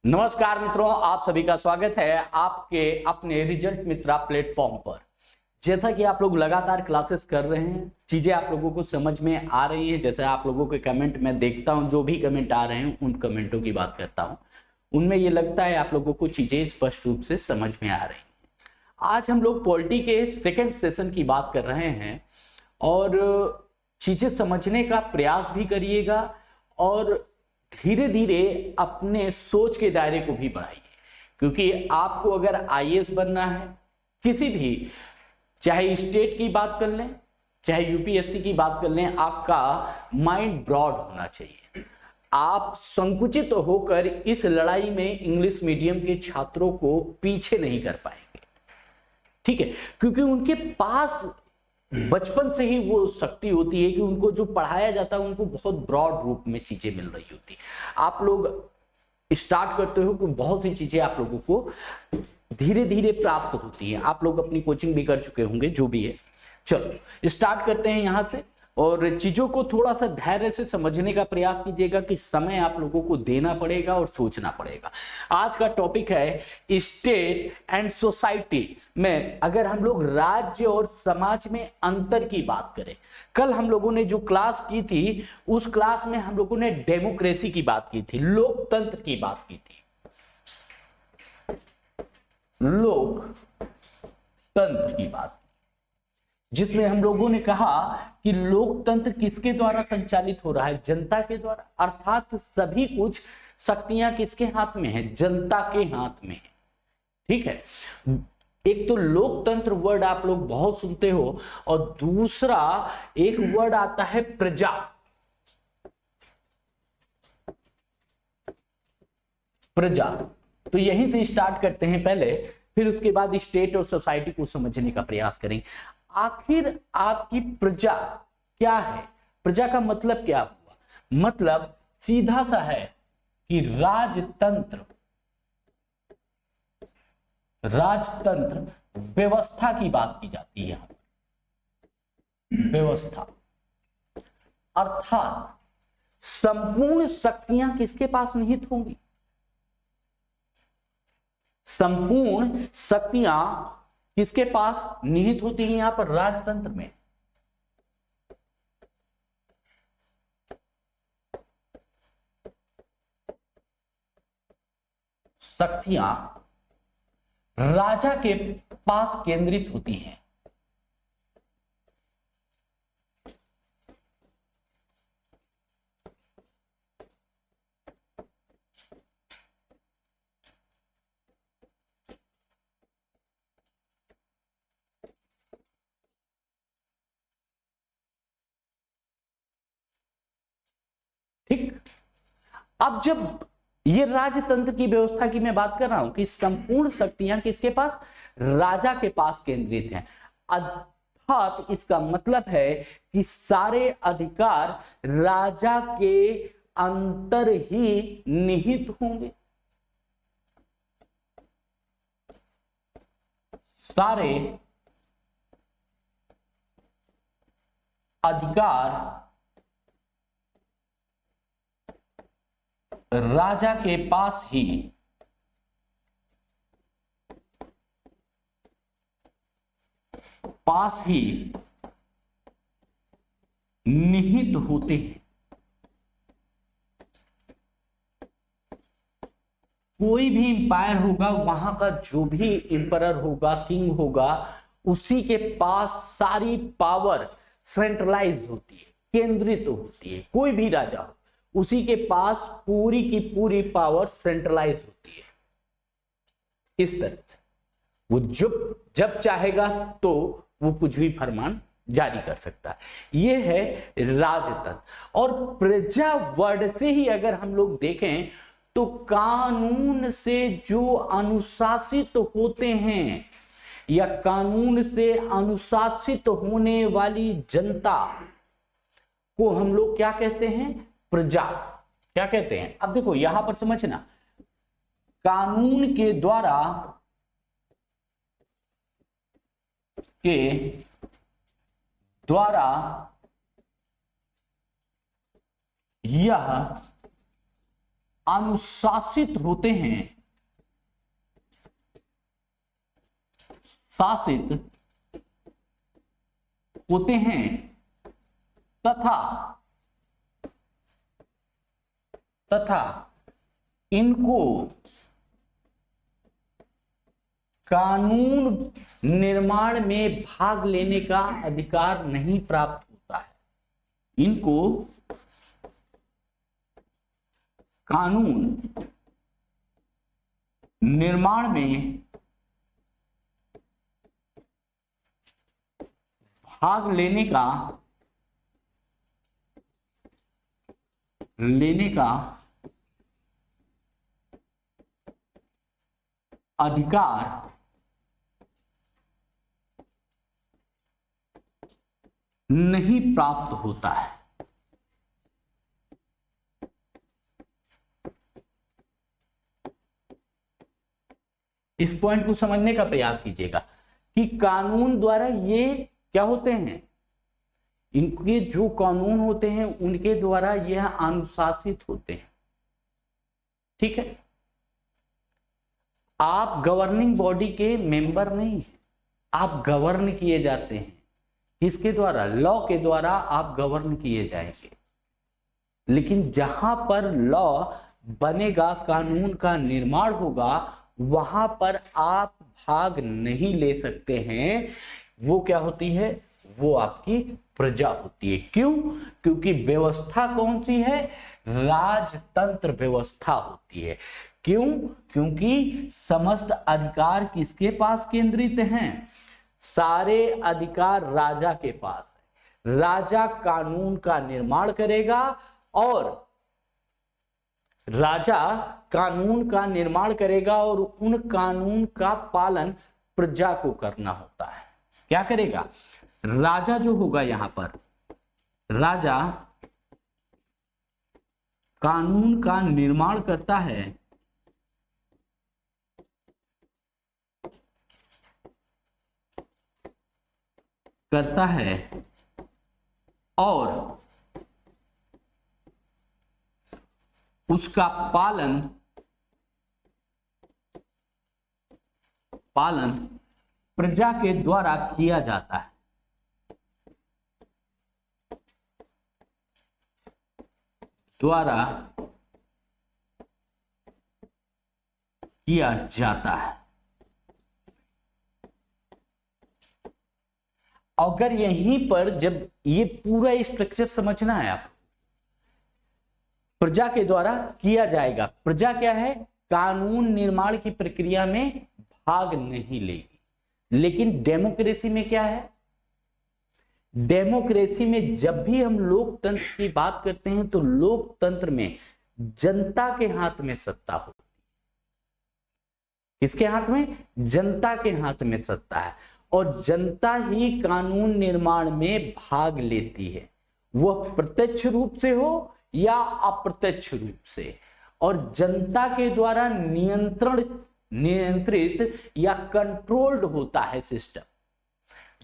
नमस्कार मित्रों, आप सभी का स्वागत है आपके अपने रिजल्ट मित्रा प्लेटफॉर्म पर। जैसा कि आप लोग लगातार क्लासेस कर रहे हैं, चीजें आप लोगों को समझ में आ रही हैं। जैसे आप लोगों के कमेंट मैं देखता हूं, जो भी कमेंट आ रहे हैं उन कमेंटों की बात करता हूं, उनमें ये लगता है आप लोगों को चीजें स्पष्ट रूप से समझ में आ रही हैं। आज हम लोग पॉलिटी के सेकेंड सेशन की बात कर रहे हैं और चीजें समझने का प्रयास भी करिएगा और धीरे धीरे अपने सोच के दायरे को भी बढ़ाइए, क्योंकि आपको अगर आईएएस बनना है, किसी भी, चाहे स्टेट की बात कर लें चाहे यूपीएससी की बात कर लें, आपका माइंड ब्रॉड होना चाहिए। आप संकुचित होकर इस लड़ाई में इंग्लिश मीडियम के छात्रों को पीछे नहीं कर पाएंगे, ठीक है, क्योंकि उनके पास बचपन से ही वो शक्ति होती है कि उनको जो पढ़ाया जाता है उनको बहुत ब्रॉड रूप में चीजें मिल रही होती है। आप लोग स्टार्ट करते हो कि बहुत सी चीजें आप लोगों को धीरे धीरे प्राप्त होती हैं। आप लोग अपनी कोचिंग भी कर चुके होंगे, जो भी है। चलो स्टार्ट करते हैं यहां से, और चीजों को थोड़ा सा धैर्य से समझने का प्रयास कीजिएगा कि समय आप लोगों को देना पड़ेगा और सोचना पड़ेगा। आज का टॉपिक है स्टेट एंड सोसाइटी में, अगर हम लोग राज्य और समाज में अंतर की बात करें। कल हम लोगों ने जो क्लास की थी, उस क्लास में हम लोगों ने डेमोक्रेसी की बात की थी, लोकतंत्र की बात की थी। लोकतंत्र की बात, जिसमें हम लोगों ने कहा कि लोकतंत्र किसके द्वारा संचालित हो रहा है? जनता के द्वारा, अर्थात सभी कुछ शक्तियां किसके हाथ में है? जनता के हाथ में है, ठीक है। एक तो लोकतंत्र वर्ड आप लोग बहुत सुनते हो, और दूसरा एक वर्ड आता है प्रजा। प्रजा, तो यहीं से स्टार्ट करते हैं पहले, फिर उसके बाद स्टेट और सोसाइटी को समझने का प्रयास करेंगे। आखिर आपकी प्रजा क्या है? प्रजा का मतलब क्या हुआ? मतलब सीधा सा है कि राजतंत्र, राजतंत्र व्यवस्था की बात की जाती है यहां पर। व्यवस्था अर्थात संपूर्ण शक्तियां किसके पास निहित होंगी? संपूर्ण शक्तियां किसके पास निहित होती हैं यहां पर? राजतंत्र में। शक्तियां राजा के पास केंद्रित होती हैं। ठीक, अब जब ये राजतंत्र की व्यवस्था की मैं बात कर रहा हूं कि संपूर्ण शक्तियां किसके पास? राजा के पास केंद्रित हैं, अर्थात इसका मतलब है कि सारे अधिकार राजा के अंतर ही निहित होंगे। सारे अधिकार राजा के पास ही निहित होते हैं। कोई भी इंपायर होगा, वहां का जो भी इंपरर होगा, किंग होगा, उसी के पास सारी पावर सेंट्रलाइज होती है, केंद्रित होती है। कोई भी राजा हो, उसी के पास पूरी की पूरी पावर सेंट्रलाइज होती है। इस तरह से वो जब चाहेगा तो वो कुछ भी फरमान जारी कर सकता है। ये है राजतंत्र। और प्रजा वर्ड से ही अगर हम लोग देखें तो कानून से जो अनुशासित होते हैं, या कानून से अनुशासित होने वाली जनता को हम लोग क्या कहते हैं? प्रजा। क्या कहते हैं? अब देखो यहां पर समझना, कानून के द्वारा यह अनुशासित होते हैं, शासित होते हैं तथा इनको कानून निर्माण में भाग लेने का अधिकार नहीं प्राप्त होता है। इनको कानून निर्माण में भाग लेने का अधिकार नहीं प्राप्त होता है। इस पॉइंट को समझने का प्रयास कीजिएगा कि कानून द्वारा ये क्या होते हैं, इनके जो कानून होते हैं उनके द्वारा यह अनुशासित होते हैं। ठीक है, आप गवर्निंग बॉडी के मेंबर नहीं हैं, आप गवर्न किए जाते हैं। किसके द्वारा? लॉ के द्वारा आप गवर्न किए जाएंगे। लेकिन जहां पर लॉ बनेगा, कानून का निर्माण होगा, वहां पर आप भाग नहीं ले सकते हैं। वो क्या होती है? वो आपकी प्रजा होती है। क्यों? क्योंकि व्यवस्था कौन सी है? राजतंत्र व्यवस्था होती है। क्यों? क्योंकि समस्त अधिकार किसके पास केंद्रित हैं? सारे अधिकार राजा के पास है। राजा कानून का निर्माण करेगा और उन कानून का पालन प्रजा को करना होता है। क्या करेगा? राजा जो होगा, यहां पर राजा कानून का निर्माण करता है, और उसका पालन प्रजा के द्वारा किया जाता है। अगर यहीं पर जब ये पूरा स्ट्रक्चर समझना है आप, प्रजा के द्वारा किया जाएगा। प्रजा क्या है? कानून निर्माण की प्रक्रिया में भाग नहीं लेगी। लेकिन डेमोक्रेसी में क्या है? डेमोक्रेसी में जब भी हम लोकतंत्र की बात करते हैं तो लोकतंत्र में जनता के हाथ में सत्ता होती है। किसके हाथ में? जनता के हाथ में सत्ता है और जनता ही कानून निर्माण में भाग लेती है, वह प्रत्यक्ष रूप से हो या अप्रत्यक्ष रूप से। और जनता के द्वारा नियंत्रित या कंट्रोल्ड होता है सिस्टम।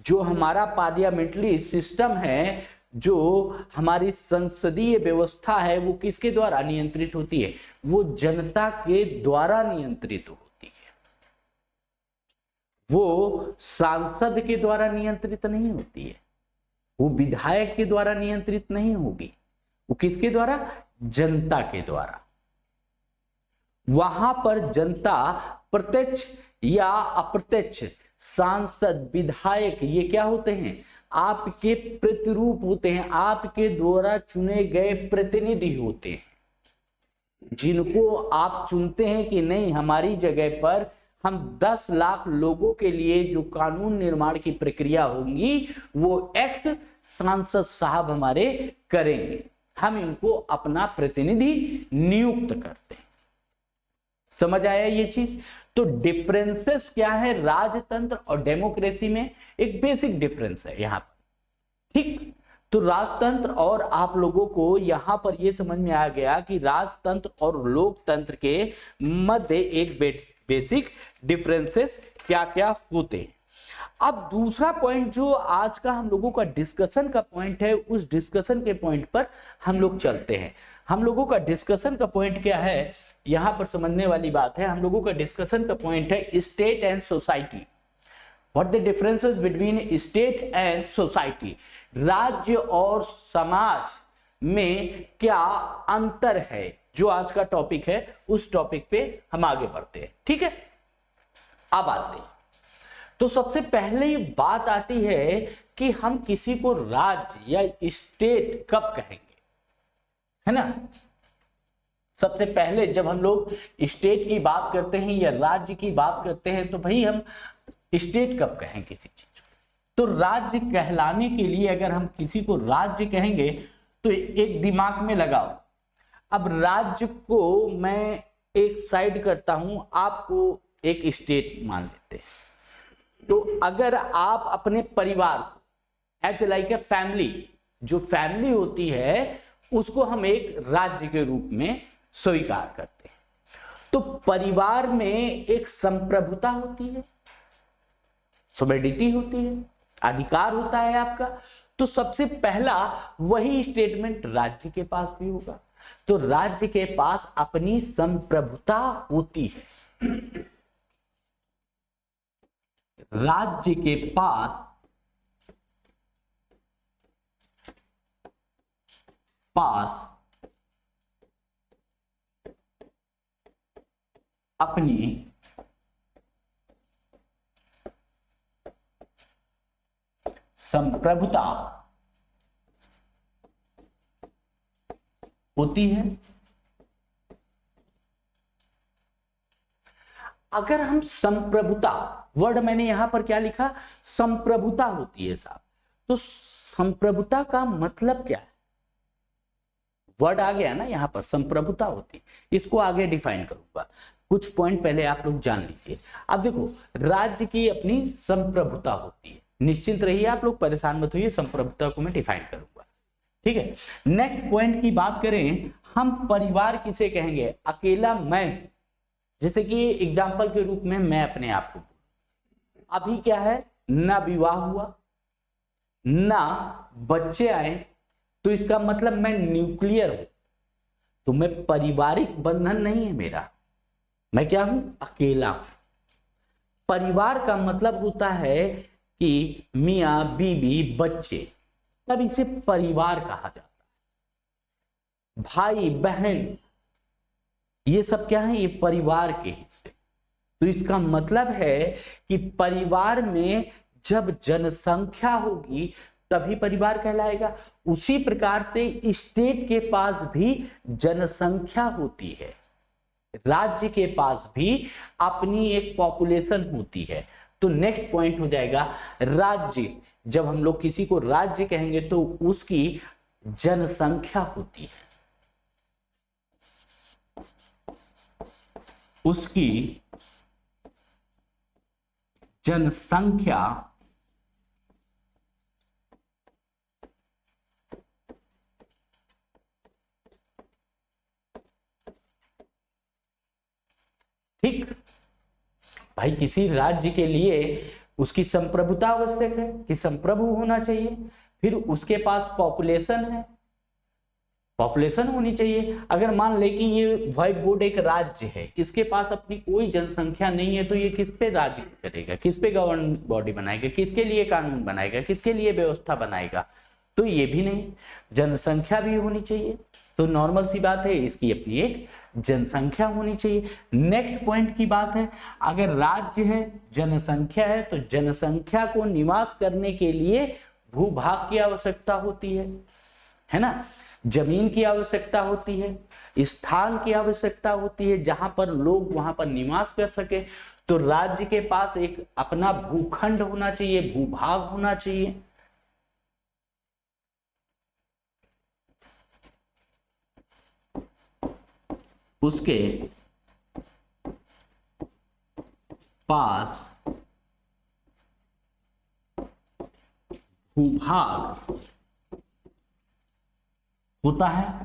जो हमारा पार्लियामेंट्री सिस्टम है, जो हमारी संसदीय व्यवस्था है, वो किसके द्वारा नियंत्रित होती है? वो जनता के द्वारा नियंत्रित होती है। वो सांसद के द्वारा नियंत्रित नहीं होती है, वो विधायक के द्वारा नियंत्रित नहीं होगी। वो किसके द्वारा? जनता के द्वारा। वहां पर जनता प्रत्यक्ष या अप्रत्यक्ष, सांसद, विधायक, ये क्या होते हैं? आपके प्रतिरूप होते हैं, आपके द्वारा चुने गए प्रतिनिधि होते हैं, जिनको आप चुनते हैं कि नहीं, हमारी जगह पर हम 10 लाख लोगों के लिए जो कानून निर्माण की प्रक्रिया होगी वो एक्स सांसद साहब हमारे करेंगे। हम इनको अपना प्रतिनिधि नियुक्त करते हैं। समझ आया ये चीज? तो डिफरेंसेस क्या है राजतंत्र और डेमोक्रेसी में? एक बेसिक डिफरेंस है यहां पर। ठीक, तो राजतंत्र और आप लोगों को यहां पर यह समझ में आ गया कि राजतंत्र और लोकतंत्र के मध्य एक बेसिक डिफरेंसेस क्या क्या होते हैं। अब दूसरा पॉइंट जो आज का हम लोगों का डिस्कशन का पॉइंट है, उस डिस्कशन के पॉइंट पर हम लोग चलते हैं। हम लोगों का डिस्कशन का पॉइंट क्या है, यहां पर समझने वाली बात है। हम लोगों का डिस्कशन का पॉइंट है state and society. What the differences between state and society, राज्य और समाज में क्या अंतर है, जो आज का टॉपिक है उस टॉपिक पे हम आगे बढ़ते हैं। ठीक है, अब आते हैं तो सबसे पहले बात आती है कि हम किसी को राज्य या स्टेट कब कहेंगे, है ना। सबसे पहले जब हम लोग स्टेट की बात करते हैं या राज्य की बात करते हैं तो भाई हम स्टेट कब कहें किसी चीज को। तो राज्य कहलाने के लिए अगर हम किसी को राज्य कहेंगे तो एक दिमाग में लगाओ, अब राज्य को मैं एक साइड करता हूं, आपको एक स्टेट मान लेते हैं। तो अगर आप अपने परिवार को एज लाइक ए फैमिली, जो फैमिली होती है उसको हम एक राज्य के रूप में स्वीकार करते हैं। तो परिवार में एक संप्रभुता होती है, सोवेरेनिटी होती है, अधिकार होता है आपका। तो सबसे पहला वही स्टेटमेंट राज्य के पास भी होगा। तो राज्य के पास अपनी संप्रभुता होती है, राज्य के पास अपनी संप्रभुता होती है। अगर हम संप्रभुता, वर्ड मैंने यहां पर क्या लिखा, संप्रभुता होती है साहब। तो संप्रभुता का मतलब क्या है, वर्ड आ गया ना यहां पर, संप्रभुता होती, इसको आगे डिफाइन करूंगा। कुछ पॉइंट पहले आप लोग जान लीजिए। अब देखो, राज्य की अपनी संप्रभुता होती है, निश्चिंत रहिए आप लोग, परेशान मत होइए, संप्रभुता को मैं डिफाइन करूंगा। ठीक है, नेक्स्ट पॉइंट की बात करें, हम परिवार किसे कहेंगे, अकेला मैं, जैसे कि एग्जाम्पल के रूप में मैं अपने आप को, अभी क्या है, ना विवाह हुआ ना बच्चे आए, तो इसका मतलब मैं न्यूक्लियर हूं, तो मैं पारिवारिक बंधन नहीं है मेरा, मैं क्या हूं, अकेला हूं। परिवार का मतलब होता है कि मियां बीबी बच्चे, तब इसे परिवार कहा जाता है। भाई बहन ये सब क्या है, ये परिवार के हिस्से। तो इसका मतलब है कि परिवार में जब जनसंख्या होगी तभी परिवार कहलाएगा। उसी प्रकार से स्टेट के पास भी जनसंख्या होती है, राज्य के पास भी अपनी एक पॉपुलेशन होती है। तो नेक्स्ट पॉइंट हो जाएगा राज्य। जब हम लोग किसी को राज्य कहेंगे तो उसकी जनसंख्या होती है, उसकी जनसंख्या ठीक। भाई किसी राज्य के लिए उसकी संप्रभुता आवश्यक है कि संप्रभु होना चाहिए, फिर उसके पास पॉपुलेशन है, पॉपुलेशन होनी चाहिए। अगर मान ले कि ये व्हाइट बोर्ड एक राज्य है, इसके पास अपनी कोई जनसंख्या नहीं है, तो ये किस पे राज्य करेगा, किस पे गवर्नमेंट बॉडी बनाएगा, किसके लिए कानून बनाएगा, किसके लिए व्यवस्था बनाएगा, तो ये भी नहीं, जनसंख्या भी होनी चाहिए। तो नॉर्मल सी बात है, इसकी अपनी एक जनसंख्या होनी चाहिए। नेक्स्ट पॉइंट की बात है, अगर राज्य है, जनसंख्या है, तो जनसंख्या को निवास करने के लिए भूभाग की आवश्यकता होती है ना, जमीन की आवश्यकता होती है, स्थान की आवश्यकता होती है, जहां पर लोग वहां पर निवास कर सके। तो राज्य के पास एक अपना भूखंड होना चाहिए, भूभाग होना चाहिए। उसके पास भूभाग होता है।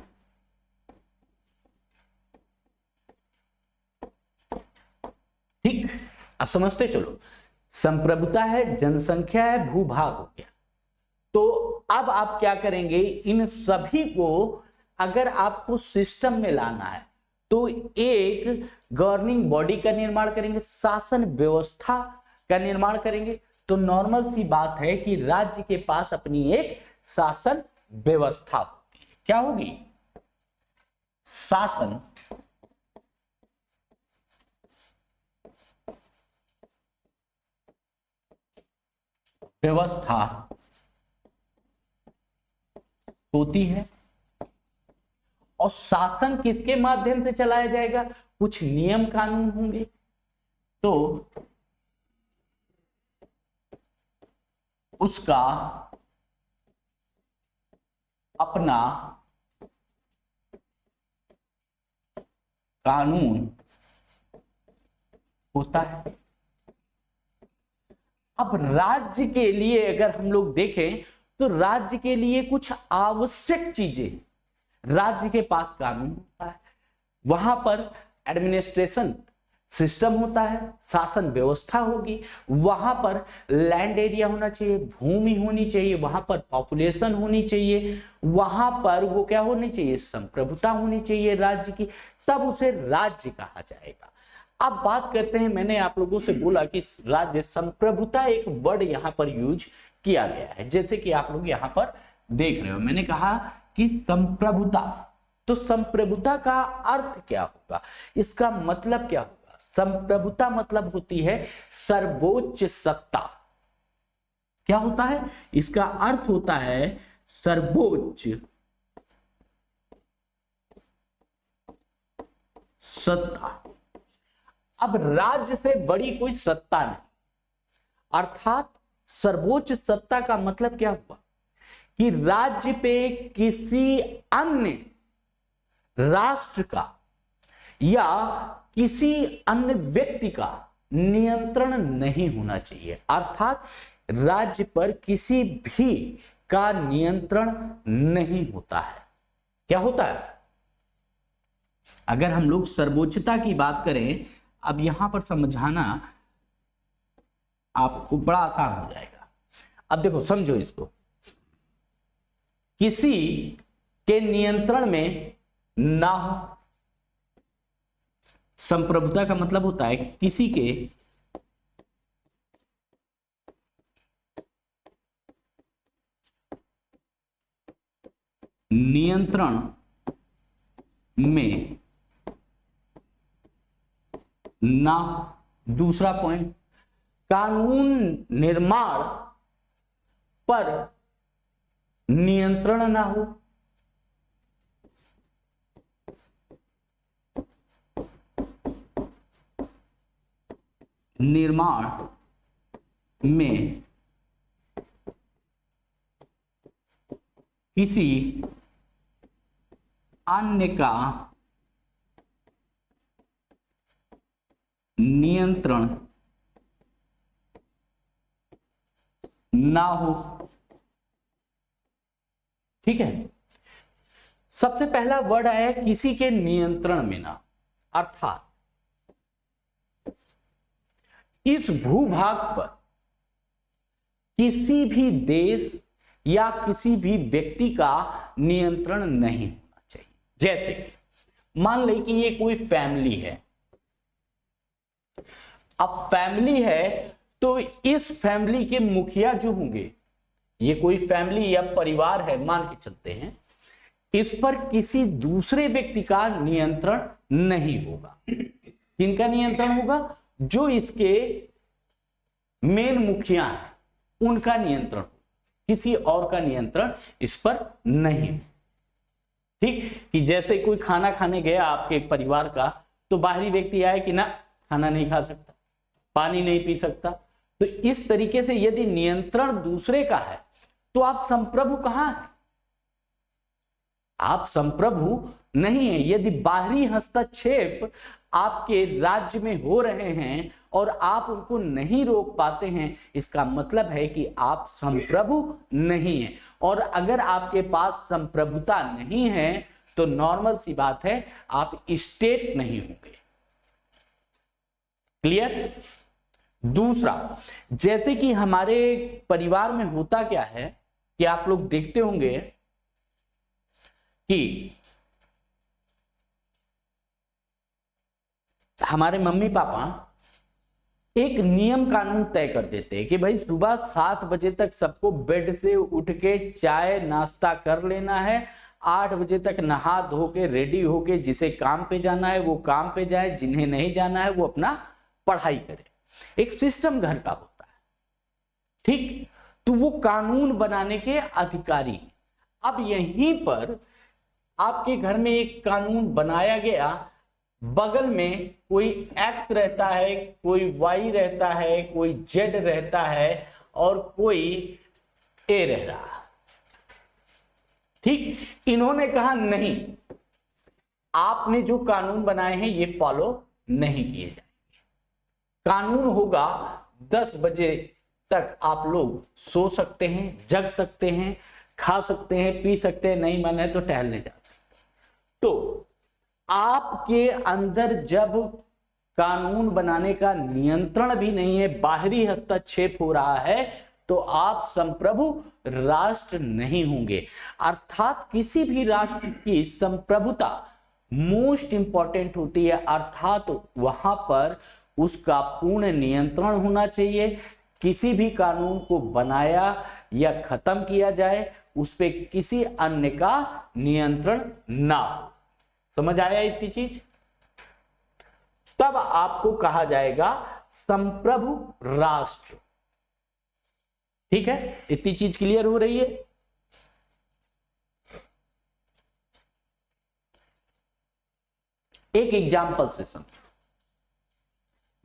ठीक, अब समझते चलो, संप्रभुता है, जनसंख्या है, भूभाग हो गया। तो अब आप क्या करेंगे, इन सभी को अगर आपको सिस्टम में लाना है तो एक गवर्निंग बॉडी का निर्माण करेंगे, शासन व्यवस्था का निर्माण करेंगे। तो नॉर्मल सी बात है कि राज्य के पास अपनी एक शासन व्यवस्था होती है। क्या होगी? शासन व्यवस्था होती है। और शासन किसके माध्यम से चलाया जाएगा? कुछ नियम कानून होंगे। तो उसका अपना कानून होता है। अब राज्य के लिए अगर हम लोग देखें तो राज्य के लिए कुछ आवश्यक चीजें, राज्य के पास कानून होता है, वहां पर एडमिनिस्ट्रेशन सिस्टम होता है, शासन व्यवस्था होगी, वहां पर लैंड एरिया होना चाहिए, भूमि होनी चाहिए, वहां पर पॉपुलेशन होनी चाहिए, वहां पर वो क्या होनी चाहिए? संप्रभुता होनी चाहिए राज्य की, तब उसे राज्य कहा जाएगा। अब बात करते हैं, मैंने आप लोगों से बोला कि राज्य संप्रभुता एक वर्ड यहां पर यूज किया गया है, जैसे कि आप लोग यहां पर देख रहे हो। मैंने कहा कि संप्रभुता, तो संप्रभुता का अर्थ क्या होगा? इसका मतलब क्या होगा? संप्रभुता मतलब होती है सर्वोच्च सत्ता। क्या होता है? इसका अर्थ होता है सर्वोच्च सत्ता। अब राज्य से बड़ी कोई सत्ता नहीं, अर्थात सर्वोच्च सत्ता का मतलब क्या हुआ कि राज्य पे किसी अन्य राष्ट्र का या किसी अन्य व्यक्ति का नियंत्रण नहीं होना चाहिए, अर्थात राज्य पर किसी भी का नियंत्रण नहीं होता है। क्या होता है? अगर हम लोग सर्वोच्चता की बात करें, अब यहां पर समझाना आपको बड़ा आसान हो जाएगा। अब देखो, समझो इसको, किसी के नियंत्रण में ना हो। संप्रभुता का मतलब होता है किसी के नियंत्रण में ना हो। दूसरा पॉइंट, कानून निर्माण पर नियंत्रण ना हो। निर्माण में किसी अन्य का नियंत्रण ना हो। ठीक है, सबसे पहला वर्ड आया किसी के नियंत्रण में ना, अर्थात इस भूभाग पर किसी भी देश या किसी भी व्यक्ति का नियंत्रण नहीं होना चाहिए। जैसे मान ले कि ये कोई फैमिली है। अब फैमिली है तो इस फैमिली के मुखिया जो होंगे, ये कोई फैमिली या परिवार है मान के चलते हैं, इस पर किसी दूसरे व्यक्ति का नियंत्रण नहीं होगा। किनका नियंत्रण होगा? जो इसके मेन मुखिया हैं उनका नियंत्रण, किसी और का नियंत्रण इस पर नहीं। ठीक, कि जैसे कोई खाना खाने गया आपके परिवार का, तो बाहरी व्यक्ति आए कि ना खाना नहीं खा सकता, पानी नहीं पी सकता। तो इस तरीके से यदि नियंत्रण दूसरे का है तो आप संप्रभु कहां हैं? आप संप्रभु नहीं है। यदि बाहरी हस्तक्षेप आपके राज्य में हो रहे हैं और आप उनको नहीं रोक पाते हैं, इसका मतलब है कि आप संप्रभु नहीं है। और अगर आपके पास संप्रभुता नहीं है तो नॉर्मल सी बात है, आप स्टेट नहीं होंगे। क्लियर? दूसरा, जैसे कि हमारे परिवार में होता क्या है कि आप लोग देखते होंगे कि हमारे मम्मी पापा एक नियम कानून तय कर देते हैं कि भाई सुबह 7 बजे तक सबको बेड से उठ के चाय नाश्ता कर लेना है, 8 बजे तक नहा धो के रेडी होके जिसे काम पे जाना है वो काम पे जाए, जिन्हें नहीं जाना है वो अपना पढ़ाई करे। एक सिस्टम घर का होता है, ठीक। तो वो कानून बनाने के अधिकारी हैं। अब यहीं पर आपके घर में एक कानून बनाया गया, बगल में कोई एक्स रहता है, कोई वाई रहता है, कोई जेड रहता है और कोई ए रह रहा है, ठीक। इन्होंने कहा नहीं, आपने जो कानून बनाए हैं ये फॉलो नहीं किए जाएंगे। कानून होगा 10 बजे तक आप लोग सो सकते हैं, जग सकते हैं, खा सकते हैं, पी सकते हैं, नहीं मन है तो टहलने जा सकते। तो आपके अंदर जब कानून बनाने का नियंत्रण भी नहीं है, बाहरी हस्तक्षेप हो रहा है, तो आप संप्रभु राष्ट्र नहीं होंगे। अर्थात किसी भी राष्ट्र की संप्रभुता मोस्ट इंपॉर्टेंट होती है, अर्थात वहां पर उसका पूर्ण नियंत्रण होना चाहिए। किसी भी कानून को बनाया या खत्म किया जाए, उस पे किसी अन्य का नियंत्रण ना हो। समझ आया इतनी चीज? तब आपको कहा जाएगा संप्रभु राष्ट्र। ठीक है, इतनी चीज क्लियर हो रही है? एक एग्जाम्पल से समझो।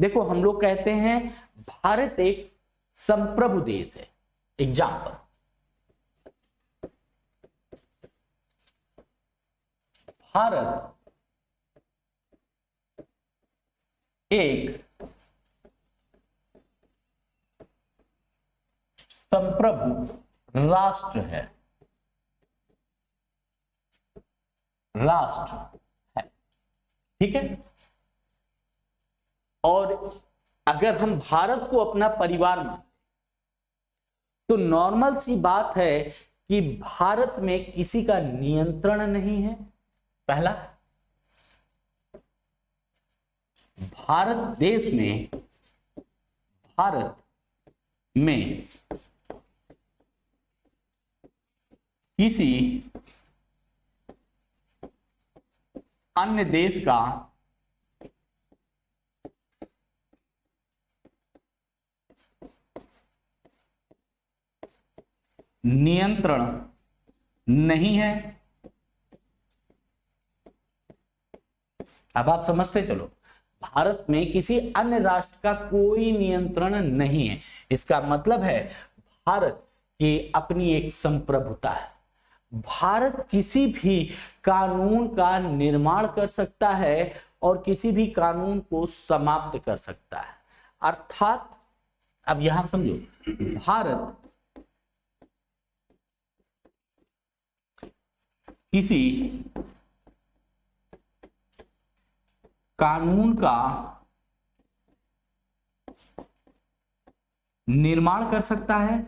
देखो, हम लोग कहते हैं भारत एक संप्रभु देश है। एग्जाम्पल, भारत एक संप्रभु राष्ट्र है, ठीक है। और अगर हम भारत को अपना परिवार माने तो नॉर्मल सी बात है कि भारत में किसी का नियंत्रण नहीं है। पहला, भारत में किसी अन्य देश का नियंत्रण नहीं है। अब आप समझते चलो, भारत में किसी अन्य राष्ट्र का कोई नियंत्रण नहीं है। इसका मतलब है भारत की अपनी एक संप्रभुता है। भारत किसी भी कानून का निर्माण कर सकता है और किसी भी कानून को समाप्त कर सकता है। अर्थात अब यहां समझो, भारत किसी कानून का निर्माण कर सकता है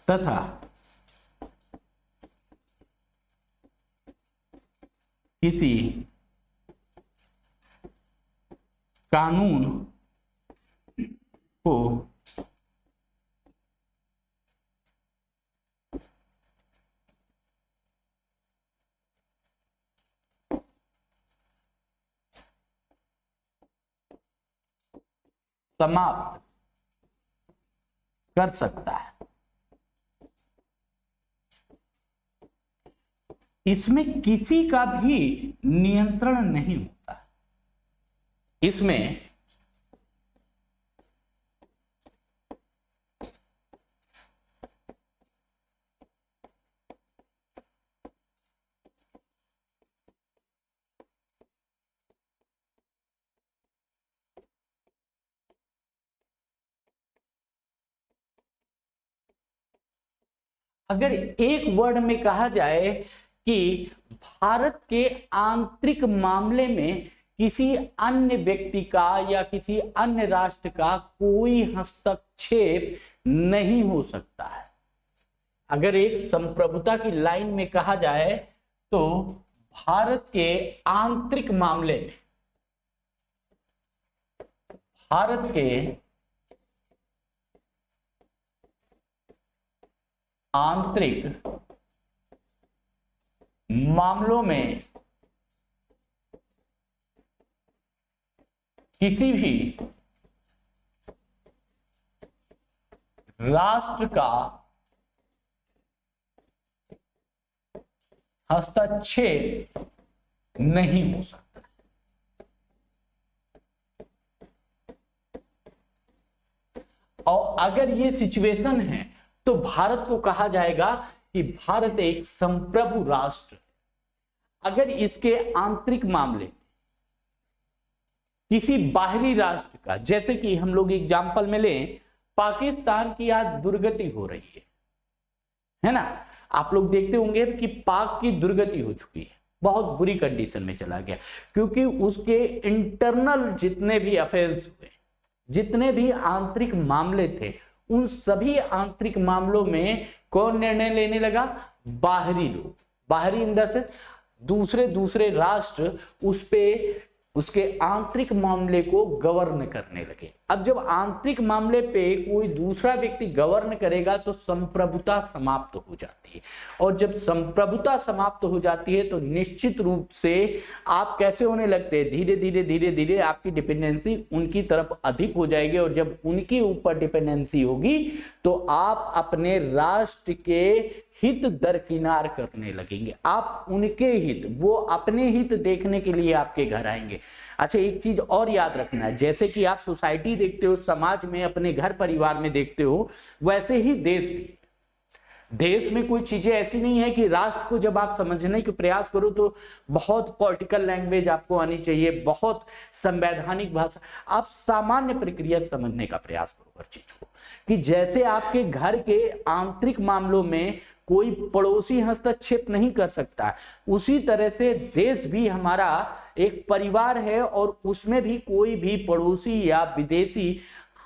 तथा किसी कानून को समाप्त कर सकता है। इसमें किसी का भी नियंत्रण नहीं होता। इसमें अगर एक वर्ड में कहा जाए कि भारत के आंतरिक मामले में किसी अन्य व्यक्ति का या किसी अन्य राष्ट्र का कोई हस्तक्षेप नहीं हो सकता है। अगर एक संप्रभुता की लाइन में कहा जाए तो भारत के आंतरिक मामले में, भारत के आंतरिक मामलों में किसी भी राष्ट्र का हस्तक्षेप नहीं हो सकता। और अगर ये सिचुएशन है तो भारत को कहा जाएगा कि भारत एक संप्रभु राष्ट्र है। अगर इसके आंतरिक मामले किसी बाहरी राष्ट्र का, जैसे कि हम लोग एग्जाम्पल में लें, पाकिस्तान की आज दुर्गति हो रही है ना। आप लोग देखते होंगे कि पाक की दुर्गति हो चुकी है, बहुत बुरी कंडीशन में चला गया, क्योंकि उसके इंटरनल जितने भी अफेयर्स हुए, जितने भी आंतरिक मामले थे, उन सभी आंतरिक मामलों में कौन निर्णय लेने लगा? बाहरी लोग। बाहरी इन द सेंस दूसरे राष्ट्र उस पे उसके आंतरिक मामले को गवर्न करने लगे। अब जब आंतरिक मामले पे कोई दूसरा व्यक्ति गवर्न करेगा तो संप्रभुता समाप्त हो जाती है, और जब संप्रभुता समाप्त हो जाती है तो निश्चित रूप से आप कैसे होने लगते हैं, धीरे धीरे आपकी डिपेंडेंसी उनकी तरफ अधिक हो जाएगी, और जब उनके ऊपर डिपेंडेंसी होगी तो आप अपने राष्ट्र के हित दरकिनार करने लगेंगे। आप उनके हित, वो अपने हित देखने के लिए आपके घर आएंगे। अच्छा, एक चीज और याद रखना है, जैसे कि आप सोसाइटी देखते हो, समाज में, अपने घर परिवार में देखते हो, वैसे ही देश भी। देश में कोई चीजें ऐसी नहीं है कि राष्ट्र को जब आप समझने के प्रयास करो तो बहुत पॉलिटिकल लैंग्वेज आपको आनी चाहिए, बहुत संवैधानिक भाषा। आप सामान्य प्रक्रिया समझने का प्रयास करो हर चीज को, कि जैसे आपके घर के आंतरिक मामलों में कोई पड़ोसी हस्तक्षेप नहीं कर सकता, उसी तरह से देश भी हमारा एक परिवार है, और उसमें भी कोई भी पड़ोसी या विदेशी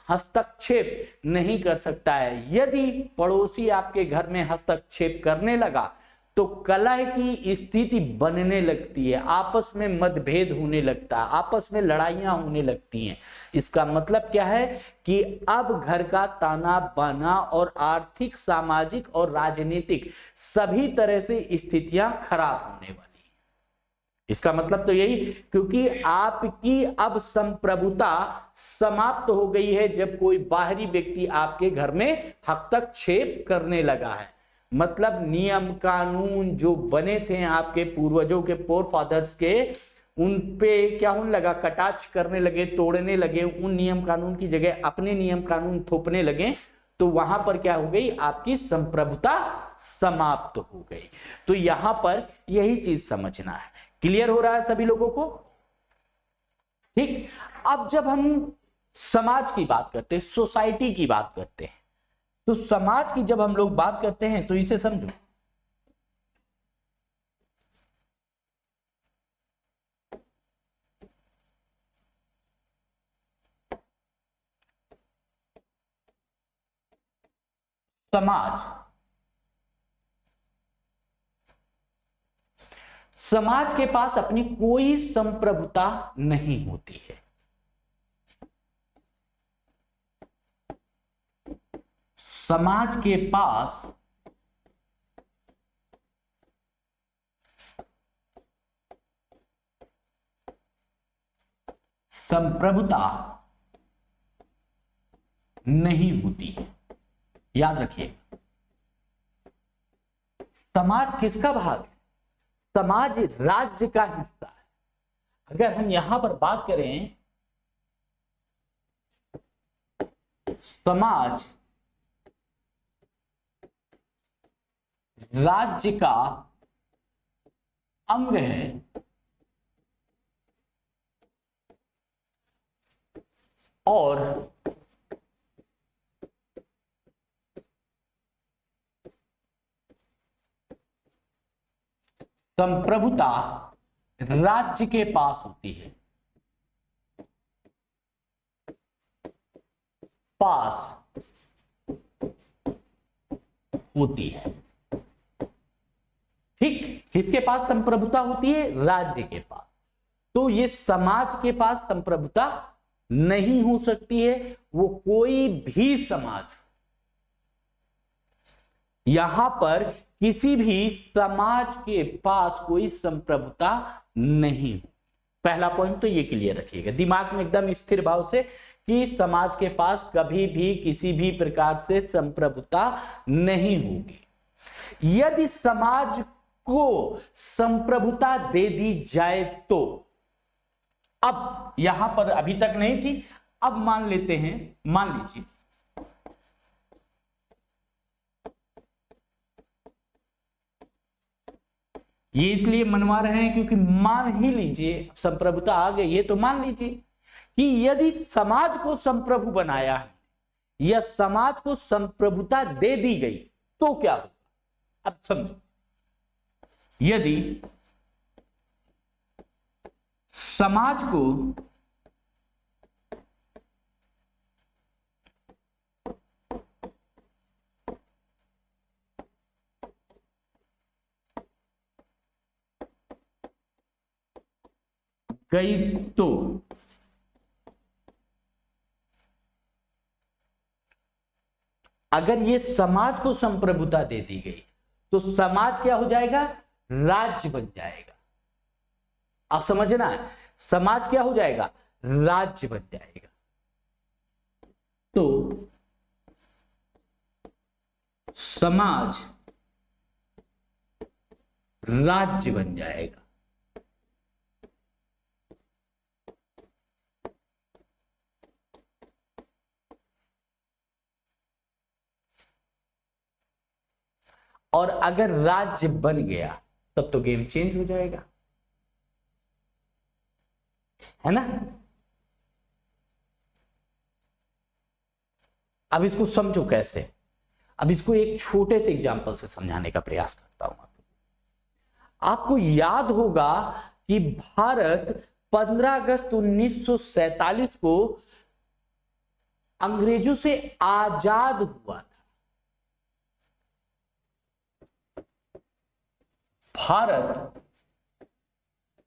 हस्तक्षेप नहीं कर सकता है। यदि पड़ोसी आपके घर में हस्तक्षेप करने लगा तो कलह की स्थिति बनने लगती है, आपस में मतभेद होने लगता है, आपस में लड़ाइयां होने लगती हैं। इसका मतलब क्या है कि अब घर का ताना बाना और आर्थिक, सामाजिक और राजनीतिक सभी तरह से स्थितियां खराब होने वाली। इसका मतलब तो यही, क्योंकि आपकी अब संप्रभुता समाप्त हो गई है जब कोई बाहरी व्यक्ति आपके घर में हस्तक्षेप करने लगा है। मतलब नियम कानून जो बने थे आपके पूर्वजों के, फोर फादर्स के, उन पे क्या होने लगा? कटाक्ष करने लगे, तोड़ने लगे, उन नियम कानून की जगह अपने नियम कानून थोपने लगे, तो वहां पर क्या हो गई? आपकी संप्रभुता समाप्त हो गई। तो यहां पर यही चीज समझना है। क्लियर हो रहा है सभी लोगों को? ठीक। अब जब हम समाज की बात करते हैं, सोसाइटी की बात करते हैं, तो समाज की जब हम लोग बात करते हैं तो इसे समझो, समाज के पास अपनी कोई संप्रभुता नहीं होती है। समाज के पास संप्रभुता नहीं होती है। याद रखिए, समाज किसका भाग है? समाज राज्य का हिस्सा है। अगर हम यहां पर बात करें, समाज राज्य का अंग है, और संप्रभुता राज्य के पास होती है। पास होती है। ठीक, किसके पास संप्रभुता होती है? राज्य के पास। तो ये समाज के पास संप्रभुता नहीं हो सकती है, वो कोई भी समाज। यहां पर किसी भी समाज के पास कोई संप्रभुता नहीं। पहला पॉइंट तो ये क्लियर रखिएगा दिमाग में एकदम स्थिर भाव से कि समाज के पास कभी भी किसी भी प्रकार से संप्रभुता नहीं होगी। यदि समाज को संप्रभुता दे दी जाए तो, अब यहां पर अभी तक नहीं थी, अब मान लेते हैं, मान लीजिए ये इसलिए मनवा रहे हैं क्योंकि मान ही लीजिए संप्रभुता आ गई है, तो मान लीजिए कि यदि समाज को संप्रभु बनाया है या समाज को संप्रभुता दे दी गई तो क्या होगा? अब समझो, यदि समाज को गई तो अगर ये समाज को संप्रभुता दे दी गई तो समाज क्या हो जाएगा? राज्य बन जाएगा। आप समझना है, समाज क्या हो जाएगा? राज्य बन जाएगा। तो समाज राज्य बन जाएगा। और अगर राज्य बन गया तब तो गेम चेंज हो जाएगा, है ना? अब इसको समझो कैसे। अब इसको एक छोटे से एग्जांपल से समझाने का प्रयास करता हूं। आपको याद होगा कि भारत 15 अगस्त 1947 को अंग्रेजों से आजाद हुआ था। भारत,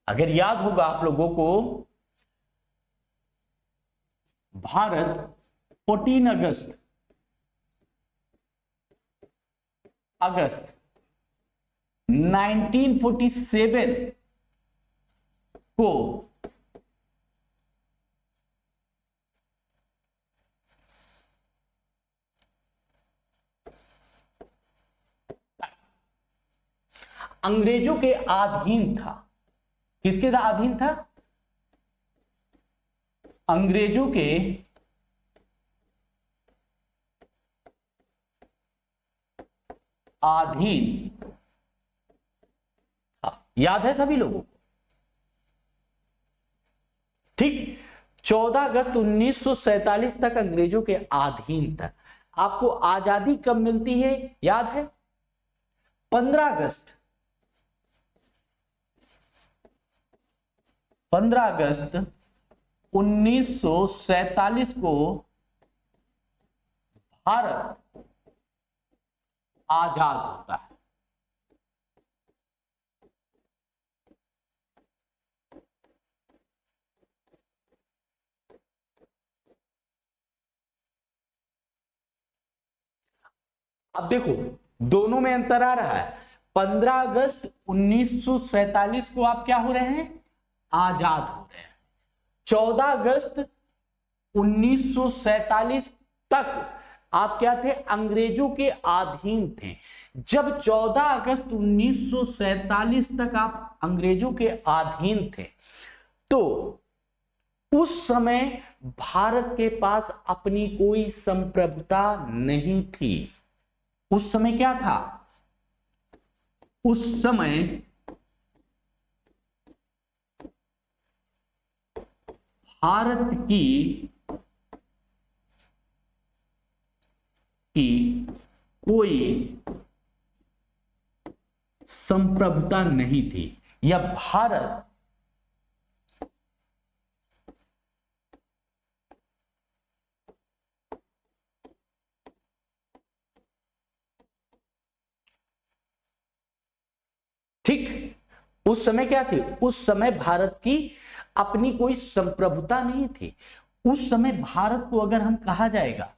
अगर याद होगा आप लोगों को, भारत 14 अगस्त 1947 को अंग्रेजों के अधीन था। किसके अधीन था? अंग्रेजों के अधीन था। याद है सभी लोगों को? ठीक, 14 अगस्त 1947 तक अंग्रेजों के अधीन था। आपको आजादी कब मिलती है याद है? 15 अगस्त 1947 को भारत आजाद होता है। अब देखो दोनों में अंतर आ रहा है। 15 अगस्त 1947 को आप क्या हो रहे हैं? आजाद हो रहे हैं। 14 अगस्त 1947 तक आप क्या थे? अंग्रेजों के अधीन थे। जब 14 अगस्त 1947 तक आप अंग्रेजों के अधीन थे तो उस समय भारत के पास अपनी कोई संप्रभुता नहीं थी। उस समय क्या था? उस समय भारत की कोई संप्रभुता नहीं थी, या भारत उस समय क्या थी, उस समय भारत की अपनी कोई संप्रभुता नहीं थी। उस समय भारत को अगर हम कहा जाएगा,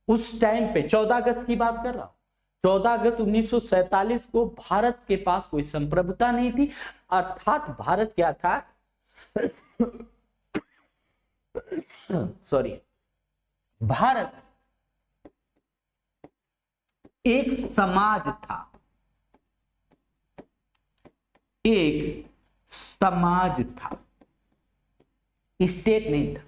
उस टाइम पे 14 अगस्त की बात कर रहा हूं, 14 अगस्त 1947 को भारत के पास कोई संप्रभुता नहीं थी। अर्थात भारत क्या था सॉरी, भारत एक समाज था, एक समाज था, स्टेट नहीं था।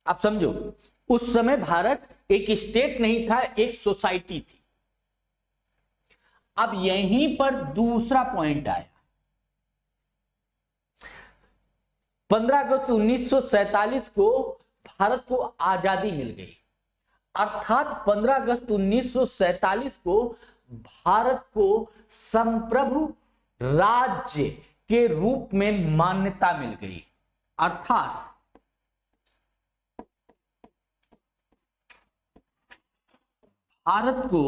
आप समझो, उस समय भारत एक स्टेट नहीं था, एक सोसाइटी थी। अब यहीं पर दूसरा पॉइंट आया। 15 अगस्त 1947 को भारत को आजादी मिल गई। अर्थात 15 अगस्त 1947 को भारत को संप्रभु राज्य के रूप में मान्यता मिल गई। अर्थात भारत को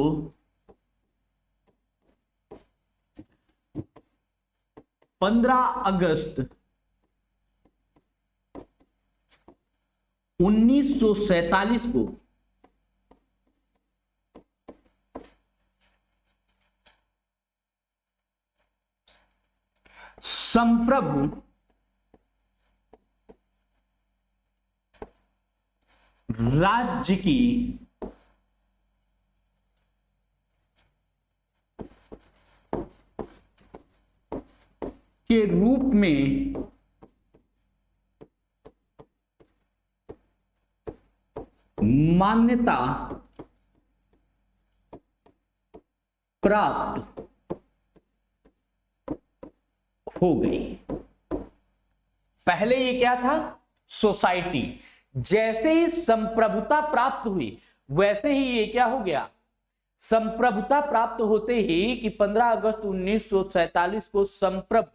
15 अगस्त 1947 को संप्रभु राज्य की के रूप में मान्यता प्राप्त हो गई। पहले ये क्या था, सोसाइटी। जैसे ही संप्रभुता प्राप्त हुई वैसे ही ये क्या हो गया, संप्रभुता प्राप्त होते ही कि 15 अगस्त 1947 को संप्रभु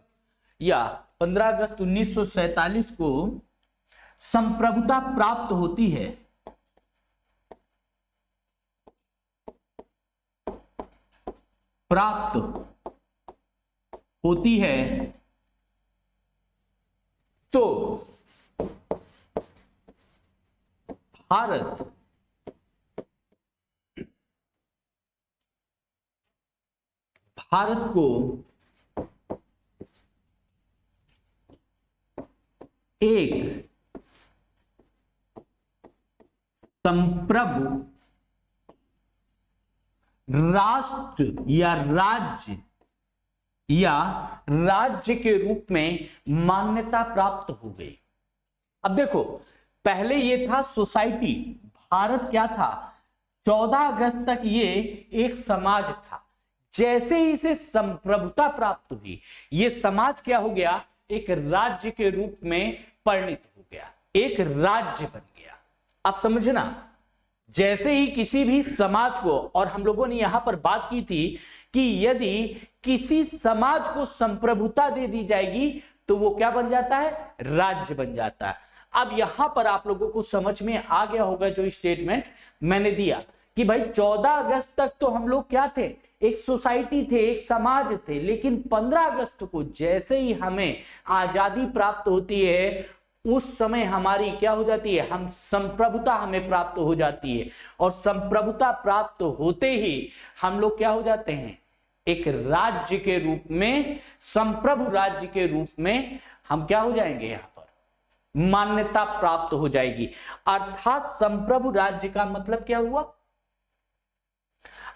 या 15 अगस्त 1947 को संप्रभुता प्राप्त होती है, प्राप्त होती है, तो भारत को एक संप्रभु राष्ट्र या राज्य के रूप में मान्यता प्राप्त हो गई। अब देखो, पहले ये था सोसाइटी, भारत क्या था, 14 अगस्त तक ये एक समाज था। जैसे ही इसे संप्रभुता प्राप्त हुई, ये समाज क्या हो गया, एक राज्य के रूप में परिणित हो गया, एक राज्य बन गया। आप समझना, जैसे ही किसी भी समाज को, और हम लोगों ने यहां पर बात की थी कि यदि किसी समाज को संप्रभुता दे दी जाएगी तो वो क्या बन जाता है, राज्य बन जाता है। अब यहां पर आप लोगों को समझ में आ गया होगा जो स्टेटमेंट मैंने दिया कि भाई 14 अगस्त तक तो हम लोग क्या थे, एक सोसाइटी थे, एक समाज थे, लेकिन 15 अगस्त को जैसे ही हमें आजादी प्राप्त होती है उस समय हमारी क्या हो जाती है, हम संप्रभुता हमें प्राप्त हो जाती है। और संप्रभुता प्राप्त होते ही हम लोग क्या हो जाते हैं, एक राज्य के रूप में, संप्रभु राज्य के रूप में हम क्या हो जाएंगे, यहां पर मान्यता प्राप्त हो जाएगी। अर्थात संप्रभु राज्य का मतलब क्या हुआ,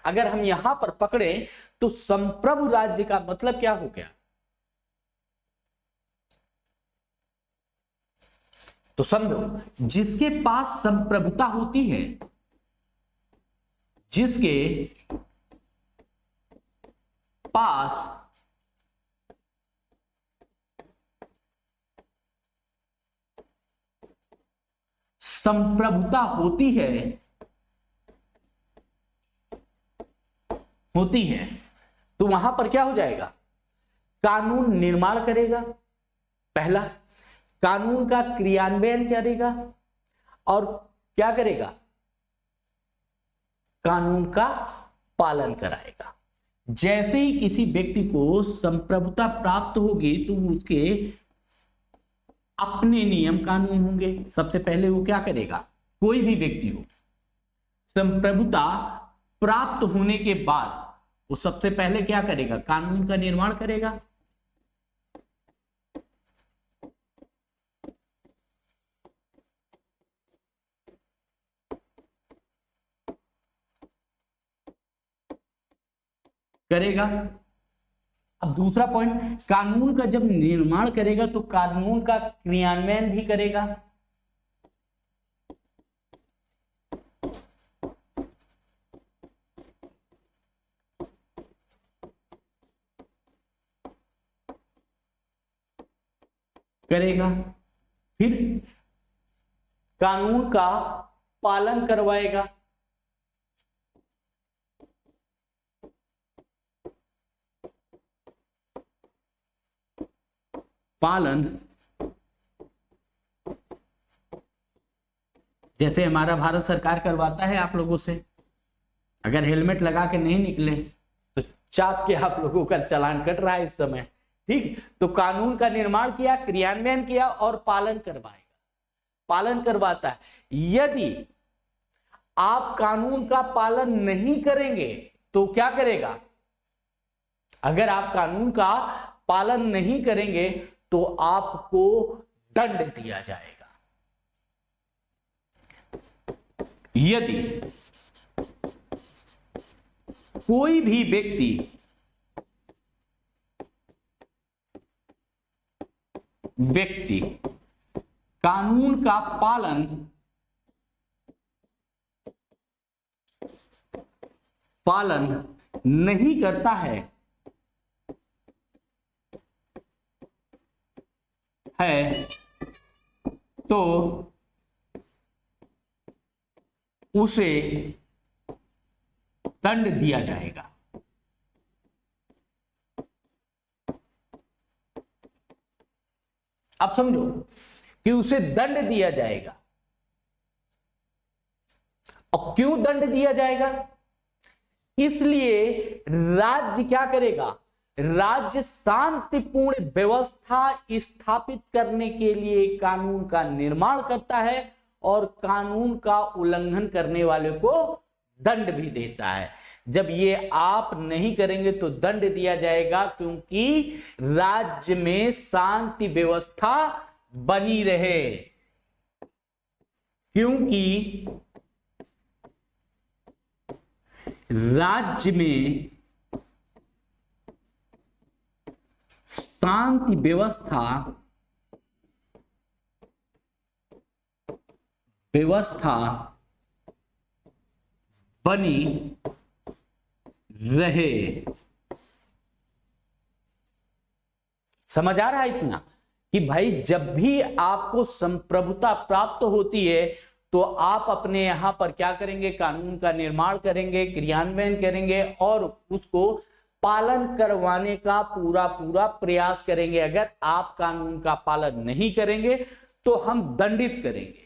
अगर हम यहां पर पकड़े तो संप्रभु राज्य का मतलब क्या हो गया, तो समझो, जिसके पास संप्रभुता होती है, जिसके पास संप्रभुता होती है तो वहां पर क्या हो जाएगा, कानून निर्माण करेगा, पहला कानून का क्रियान्वयन करेगा, और क्या करेगा, कानून का पालन कराएगा। जैसे ही किसी व्यक्ति को संप्रभुता प्राप्त होगी तो उसके अपने नियम कानून होंगे। सबसे पहले वो क्या करेगा, कोई भी व्यक्ति हो, संप्रभुता प्राप्त होने के बाद वो सबसे पहले क्या करेगा, कानून का निर्माण करेगा। अब दूसरा पॉइंट, कानून का जब निर्माण करेगा तो कानून का क्रियान्वयन भी करेगा। फिर कानून का पालन करवाएगा। पालन, जैसे हमारा भारत सरकार करवाता है आप लोगों से, अगर हेलमेट लगा के नहीं निकले तो चाप के आप लोगों का चालान कट रहा है इस समय, ठीक। तो कानून का निर्माण किया, क्रियान्वयन किया और पालन करवाएगा, पालन करवाता है। यदि आप कानून का पालन नहीं करेंगे तो क्या करेगा, अगर आप कानून का पालन नहीं करेंगे तो आपको दंड दिया जाएगा। यदि कोई भी व्यक्ति कानून का पालन नहीं करता है तो उसे दंड दिया जाएगा। अब समझो कि उसे दंड दिया जाएगा। और क्यों दंड दिया जाएगा, इसलिए राज्य क्या करेगा, राज्य शांतिपूर्ण व्यवस्था स्थापित करने के लिए कानून का निर्माण करता है और कानून का उल्लंघन करने वाले को दंड भी देता है। जब ये आप नहीं करेंगे तो दंड दिया जाएगा, क्योंकि राज्य में शांति व्यवस्था बनी रहे, क्योंकि राज्य में शांति व्यवस्था बनी रहे। समझ आ रहा है इतना कि भाई जब भी आपको संप्रभुता प्राप्त होती है तो आप अपने यहां पर क्या करेंगे, कानून का निर्माण करेंगे, क्रियान्वयन करेंगे और उसको पालन करवाने का पूरा प्रयास करेंगे। अगर आप कानून का पालन नहीं करेंगे तो हम दंडित करेंगे।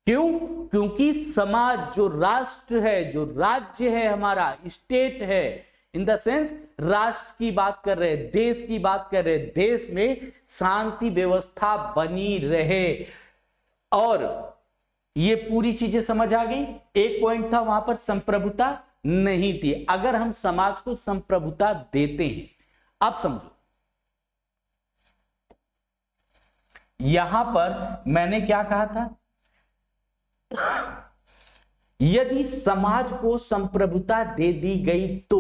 क्यों? क्योंकि समाज, जो राष्ट्र है, जो राज्य है, हमारा स्टेट है, इन द सेंस राष्ट्र की बात कर रहे हैं, देश की बात कर रहे हैं, देश में शांति व्यवस्था बनी रहे। और ये पूरी चीजें समझ आ गई। एक पॉइंट था वहां पर संप्रभुता नहीं थी। अगर हम समाज को संप्रभुता देते हैं, अब समझो यहां पर मैंने क्या कहा था, यदि समाज को संप्रभुता दे दी गई तो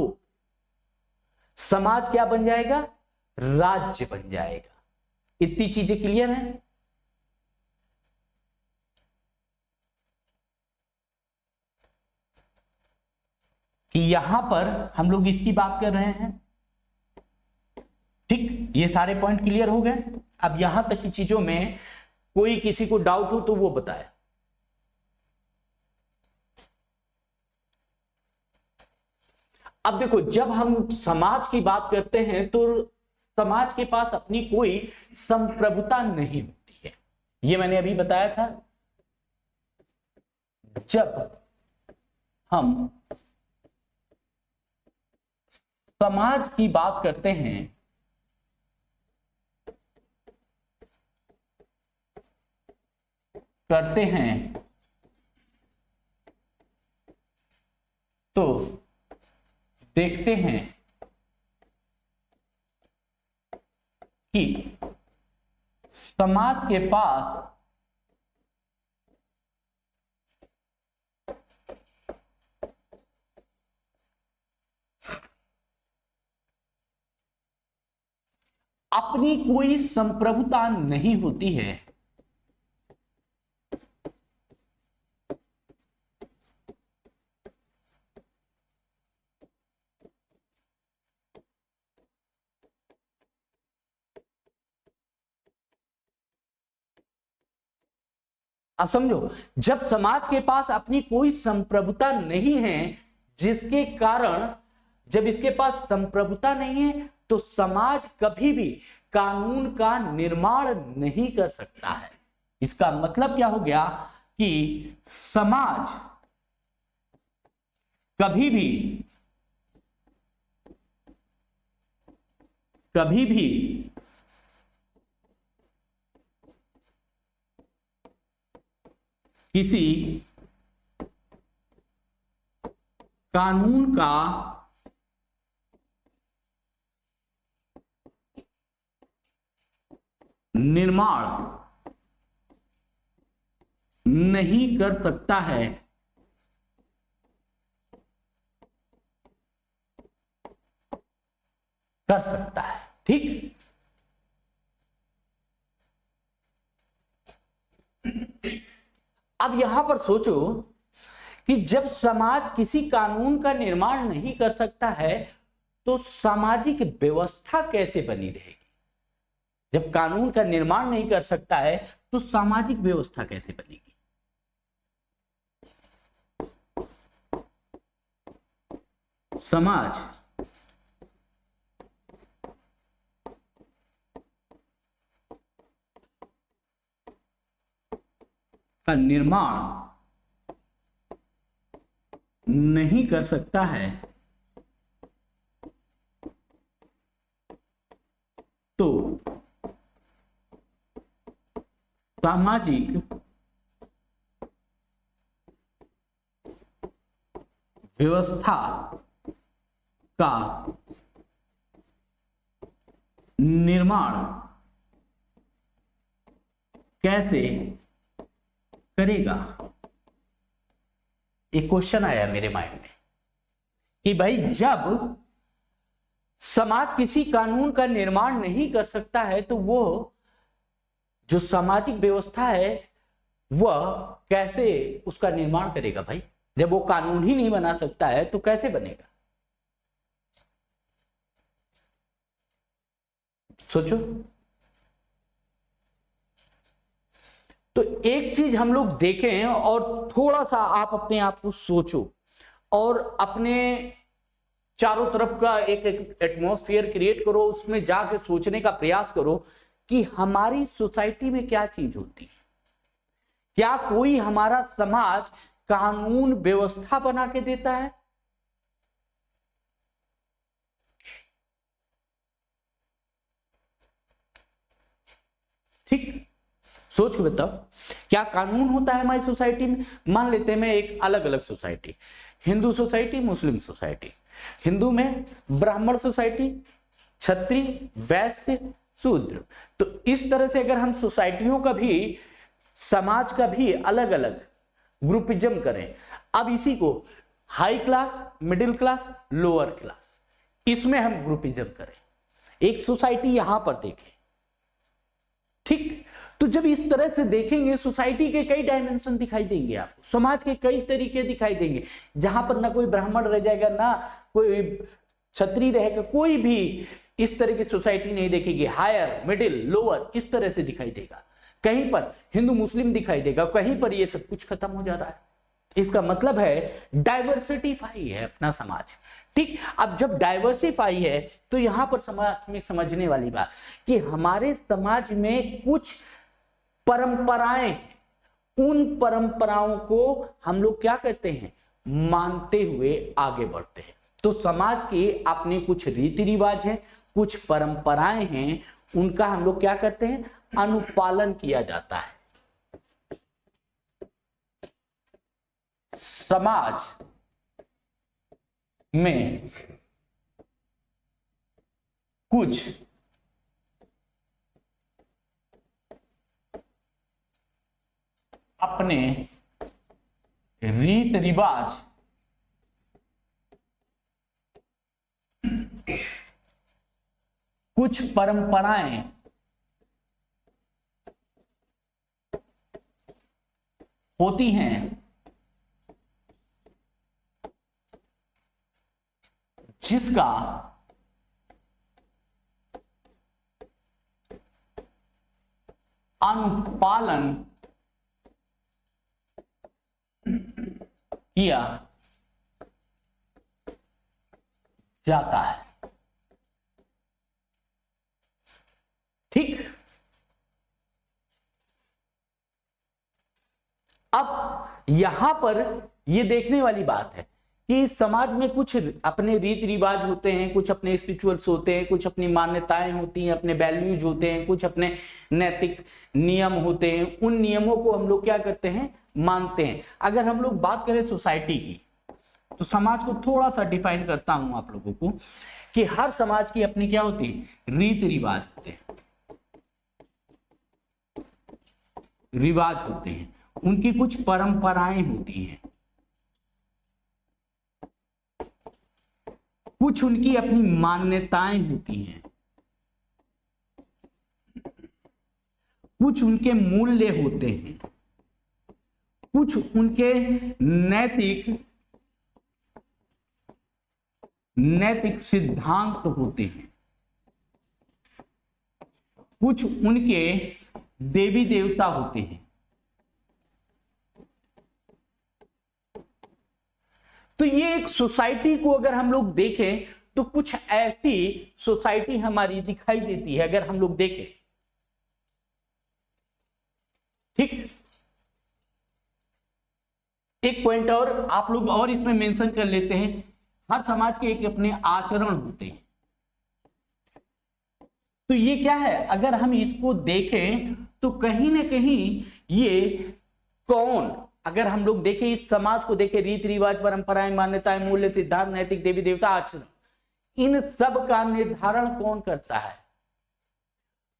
समाज क्या बन जाएगा, राज्य बन जाएगा। इतनी चीजें क्लियर हैं? कि यहां पर हम लोग इसकी बात कर रहे हैं, ठीक। ये सारे पॉइंट क्लियर हो गए। अब यहां तक की चीजों में कोई किसी को डाउट हो तो वो बताए। अब देखो, जब हम समाज की बात करते हैं तो समाज के पास अपनी कोई संप्रभुता नहीं होती है। ये मैंने अभी बताया था। जब हम समाज की बात करते हैं तो देखते हैं कि समाज के पास अपनी कोई संप्रभुता नहीं होती है। आप समझो, जब समाज के पास अपनी कोई संप्रभुता नहीं है, जिसके कारण जब इसके पास संप्रभुता नहीं है तो समाज कभी भी कानून का निर्माण नहीं कर सकता है। इसका मतलब क्या हो गया कि समाज कभी भी किसी कानून का निर्माण नहीं कर सकता है। कर सकता है, ठीक। अब यहां पर सोचो कि जब समाज किसी कानून का निर्माण नहीं कर सकता है तो सामाजिक व्यवस्था कैसे बनी रहेगी? जब कानून का निर्माण नहीं कर सकता है तो सामाजिक व्यवस्था कैसे बनेगी? समाज का निर्माण नहीं कर सकता है तो सामाजिक व्यवस्था का निर्माण कैसे करेगा? एक क्वेश्चन आया मेरे माइंड में कि भाई जब समाज किसी कानून का निर्माण नहीं कर सकता है तो वो जो सामाजिक व्यवस्था है वह कैसे उसका निर्माण करेगा? भाई जब वो कानून ही नहीं बना सकता है तो कैसे बनेगा? सोचो। तो एक चीज हम लोग देखें और थोड़ा सा आप अपने आप को सोचो और अपने चारों तरफ का एक एटमॉस्फेयर क्रिएट करो, उसमें जाके सोचने का प्रयास करो कि हमारी सोसाइटी में क्या चीज होती है। क्या कोई हमारा समाज कानून व्यवस्था बना के देता है? ठीक, सोच के बताओ, क्या कानून होता है हमारी सोसाइटी में? मान लेते हैं मैं एक अलग अलग सोसाइटी, हिंदू सोसाइटी, मुस्लिम सोसाइटी। हिंदू में ब्राह्मण सोसाइटी, क्षत्रिय, वैश्य, शूद्र। तो इस तरह से अगर हम सोसाइटियों का भी, समाज का भी अलग अलग ग्रुपिज्म करें, अब इसी को high class, middle class, lower class, इसमें हम ग्रुपिज्म करें, एक सोसाइटी यहां पर देखें। ठीक, तो जब इस तरह से देखेंगे सोसाइटी के कई डायमेंशन दिखाई देंगे आपको, समाज के कई तरीके दिखाई देंगे, जहां पर ना कोई ब्राह्मण रह जाएगा, ना कोई क्षत्रिय रहेगा, कोई भी इस तरह की सोसाइटी नहीं देखेगी। हायर, मिडिल, लोअर, इस तरह से दिखाई देगा। कहीं पर हिंदू मुस्लिम दिखाई देगा, कहीं पर ये सब कुछ खत्म हो जा रहा है। इसका मतलब है डाइवर्सिटीफाई है अपना समाज। ठीक, अब जब डाइवर्सिफाई है तो यहां पर समाज में समझने वाली बात कि हमारे समाज में कुछ परंपराएं, उन परंपराओं को हम लोग क्या करते हैं, मानते हुए आगे बढ़ते हैं। तो समाज के अपने कुछ रीति रिवाज हैं, कुछ परंपराएं हैं, उनका हम लोग क्या करते हैं, अनुपालन किया जाता है। समाज में कुछ अपने रीत रिवाज, कुछ परंपराएं होती हैं जिसका अनुपालन किया जाता है। ठीक, अब यहां पर यह देखने वाली बात है कि समाज में कुछ अपने रीति रिवाज होते हैं, कुछ अपने स्पिरिचुअल्स होते हैं, कुछ अपनी मान्यताएं होती हैं, अपने वैल्यूज होते हैं, कुछ अपने नैतिक नियम होते हैं। उन नियमों को हम लोग क्या करते हैं, मानते हैं। अगर हम लोग बात करें सोसाइटी की, तो समाज को थोड़ा सा डिफाइन करता हूं आप लोगों को कि हर समाज की अपनी क्या होती है, रीति रिवाज होते हैं, रिवाज होते हैं, उनकी कुछ परंपराएं होती हैं, कुछ उनकी अपनी मान्यताएं होती हैं, कुछ उनके मूल्य होते हैं, कुछ उनके नैतिक सिद्धांत होते हैं, कुछ उनके देवी देवता होते हैं। तो ये एक सोसाइटी को अगर हम लोग देखें तो कुछ ऐसी सोसाइटी हमारी दिखाई देती है अगर हम लोग देखें। ठीक, एक पॉइंट और आप लोग और इसमें मेंशन कर लेते हैं, हर समाज के एक अपने आचरण होते हैं। तो ये क्या है, अगर हम इसको देखें तो कहीं ना कहीं ये कौन, अगर हम लोग देखें इस समाज को देखें, रीति रिवाज, परंपराएं, मान्यताएं, मूल्य, सिद्धांत, नैतिक, देवी देवता, आचरण, इन सब का निर्धारण कौन करता है?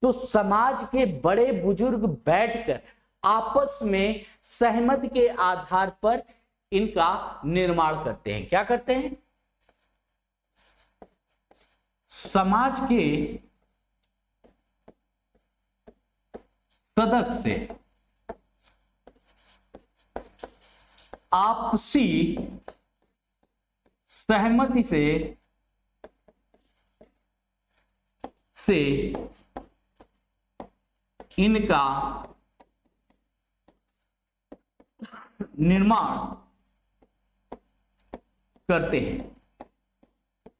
तो समाज के बड़े बुजुर्ग बैठकर आपस में सहमति के आधार पर इनका निर्माण करते हैं। क्या करते हैं? समाज के सदस्य आपसी सहमति से इनका निर्माण करते हैं।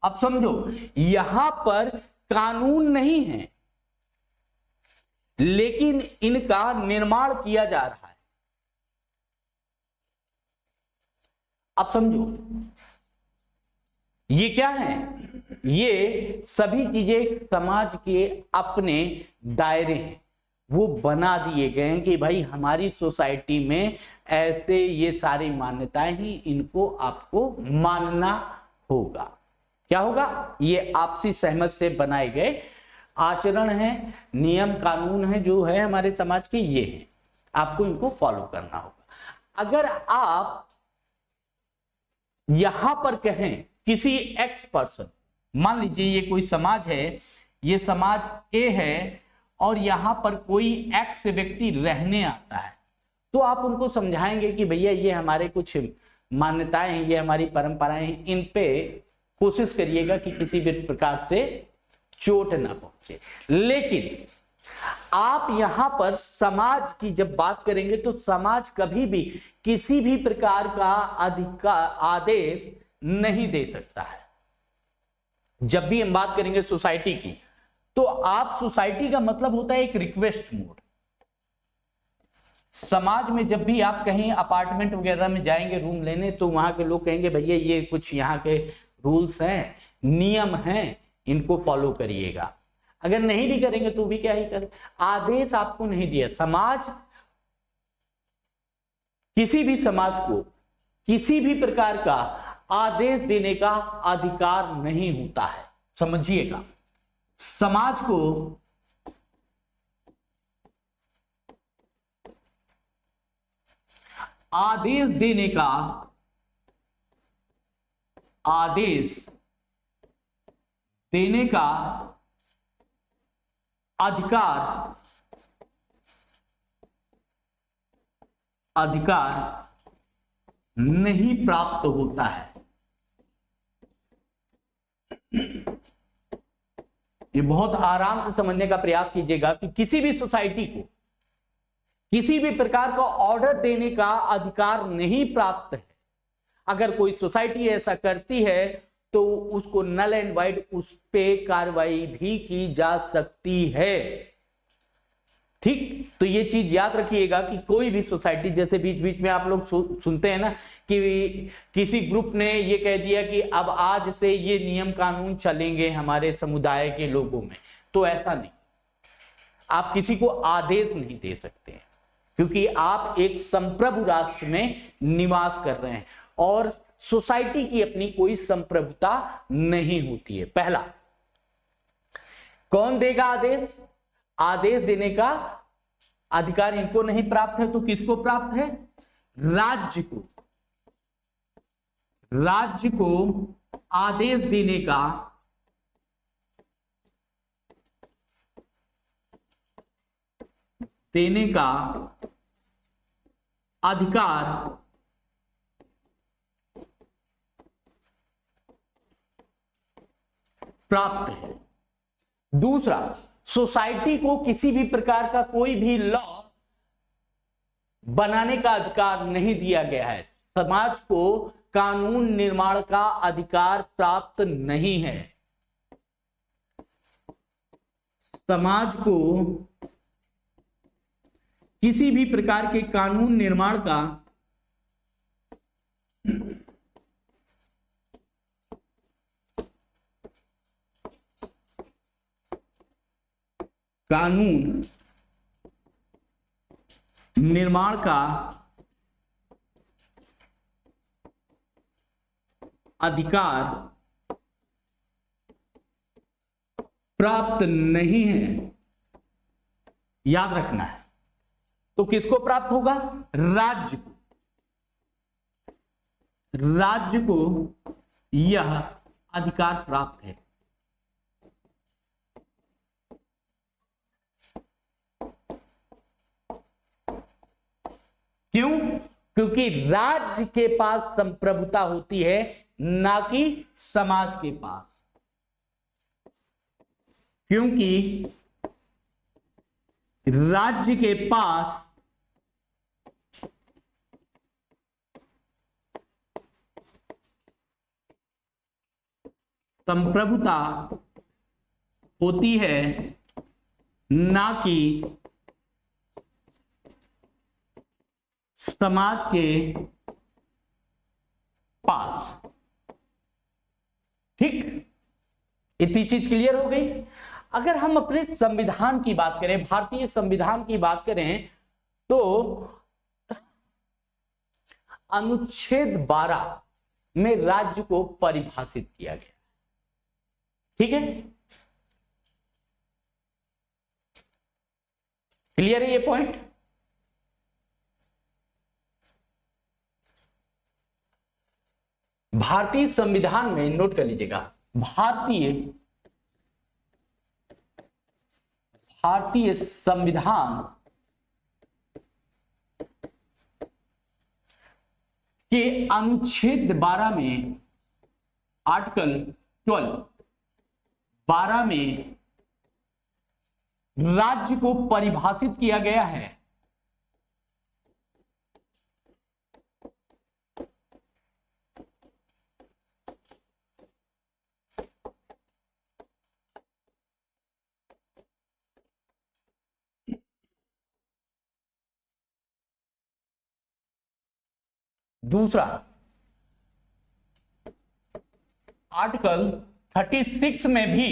अब समझो, यहां पर कानून नहीं है लेकिन इनका निर्माण किया जा रहा है। अब समझो, ये क्या है? ये सभी चीजें समाज के अपने दायरे हैं, वो बना दिए गए हैं कि भाई हमारी सोसाइटी में ऐसे ये सारी मान्यताएं ही, इनको आपको मानना होगा। क्या होगा? ये आपसी सहमति से बनाए गए आचरण है, नियम कानून है, जो है हमारे समाज के, ये है, आपको इनको फॉलो करना होगा। अगर आप यहां पर कहें किसी एक्स पर्सन, मान लीजिए ये कोई समाज है, ये समाज ए है और यहां पर कोई एक्स व्यक्ति रहने आता है, तो आप उनको समझाएंगे कि भैया ये हमारे कुछ मान्यताएं हैं, ये हमारी परंपराएं हैं, इन पे कोशिश करिएगा कि किसी भी प्रकार से चोट ना पहुंचे। लेकिन आप यहां पर समाज की जब बात करेंगे तो समाज कभी भी किसी भी प्रकार का अधिकार आदेश नहीं दे सकता है। जब भी हम बात करेंगे सोसाइटी की, तो आप सोसाइटी का मतलब होता है एक रिक्वेस्ट मोड। समाज में जब भी आप कहीं अपार्टमेंट वगैरह में जाएंगे रूम लेने, तो वहां के लोग कहेंगे भैया ये कुछ यहाँ के रूल्स हैं, नियम हैं, इनको फॉलो करिएगा। अगर नहीं भी करेंगे तो भी क्या ही करें, आदेश आपको नहीं दिया। समाज किसी भी समाज को किसी भी प्रकार का आदेश देने का अधिकार नहीं होता है, समझिएगा। समाज को आदेश देने का अधिकार नहीं प्राप्त होता है। ये बहुत आराम से समझने का प्रयास कीजिएगा कि किसी भी सोसाइटी को किसी भी प्रकार का ऑर्डर देने का अधिकार नहीं प्राप्त है। अगर कोई सोसाइटी ऐसा करती है तो उसको नल एंड वाइड उस पे कार्रवाई भी की जा सकती है। ठीक, तो ये चीज याद रखिएगा कि कोई भी सोसाइटी, जैसे बीच बीच में आप लोग सुनते हैं ना कि किसी ग्रुप ने ये कह दिया कि अब आज से ये नियम कानून चलेंगे हमारे समुदाय के लोगों में, तो ऐसा नहीं, आप किसी को आदेश नहीं दे सकते हैं, क्योंकि आप एक संप्रभु राष्ट्र में निवास कर रहे हैं और सोसाइटी की अपनी कोई संप्रभुता नहीं होती है। पहला, कौन देगा आदेश? आदेश देने का अधिकार इनको नहीं प्राप्त है, तो किसको प्राप्त है? राज्य को। राज्य को आदेश देने का अधिकार प्राप्त है। दूसरा, सोसाइटी को किसी भी प्रकार का कोई भी लॉ बनाने का अधिकार नहीं दिया गया है। समाज को कानून निर्माण का अधिकार प्राप्त नहीं है। समाज को किसी भी प्रकार के कानून निर्माण का अधिकार प्राप्त नहीं है। याद रखना है। तो किसको प्राप्त होगा? राज्य को। राज्य को यह अधिकार प्राप्त है। क्यों? क्योंकि राज्य के पास संप्रभुता होती है, ना कि समाज के पास। क्योंकि राज्य के पास संप्रभुता होती है, ना कि समाज के पास। ठीक, इतनी चीज क्लियर हो गई। अगर हम अपने संविधान की बात करें, भारतीय संविधान की बात करें, तो अनुच्छेद 12 में राज्य को परिभाषित किया गया। ठीक है, क्लियर है ये पॉइंट? भारतीय संविधान में, नोट कर लीजिएगा, भारतीय संविधान के अनुच्छेद 12 में, आर्टिकल 12 में राज्य को परिभाषित किया गया है। दूसरा, आर्टिकल 36 में भी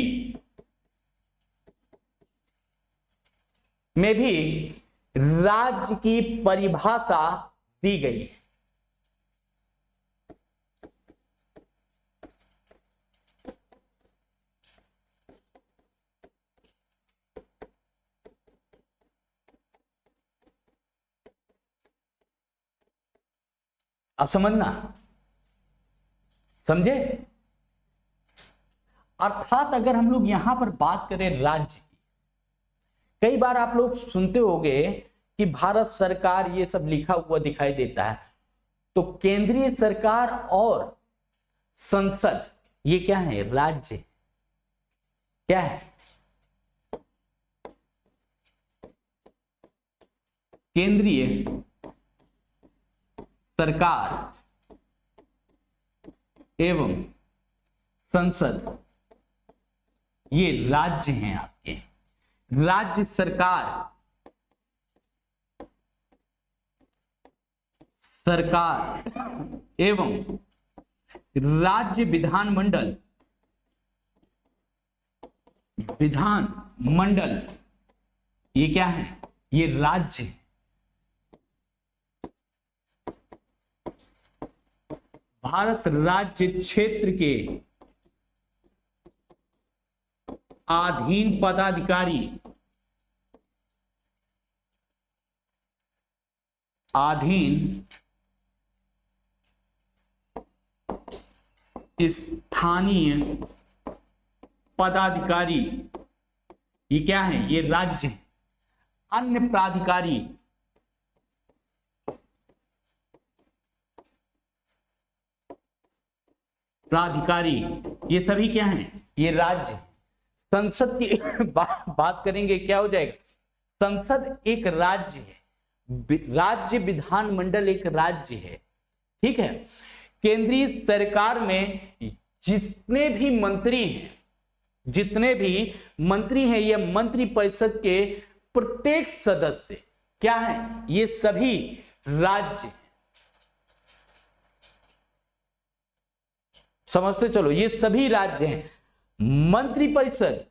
राज्य की परिभाषा दी गई है। अब समझना, समझे? अर्थात अगर हम लोग यहां पर बात करें राज्य की, कई बार आप लोग सुनते होंगे कि भारत सरकार ये सब लिखा हुआ दिखाई देता है, तो केंद्रीय सरकार और संसद ये क्या है? राज्य। क्या है? केंद्रीय सरकार एवं संसद ये राज्य हैं आपके। राज्य सरकार एवं राज्य विधानमंडल ये क्या है? ये राज्य है। भारत राज्य क्षेत्र के अधीन पदाधिकारी स्थानीय पदाधिकारी ये क्या है? ये राज्य है। अन्य प्राधिकारी ये सभी क्या हैं? ये राज्य। संसद की बात करेंगे, क्या हो जाएगा? संसद एक राज्य है, राज्य विधानमंडल एक राज्य है, ठीक है। केंद्रीय सरकार में जितने भी मंत्री हैं ये मंत्रिपरिषद के प्रत्येक सदस्य क्या है? ये सभी राज्य। समझते चलो, ये सभी राज्य हैं। मंत्रिपरिषद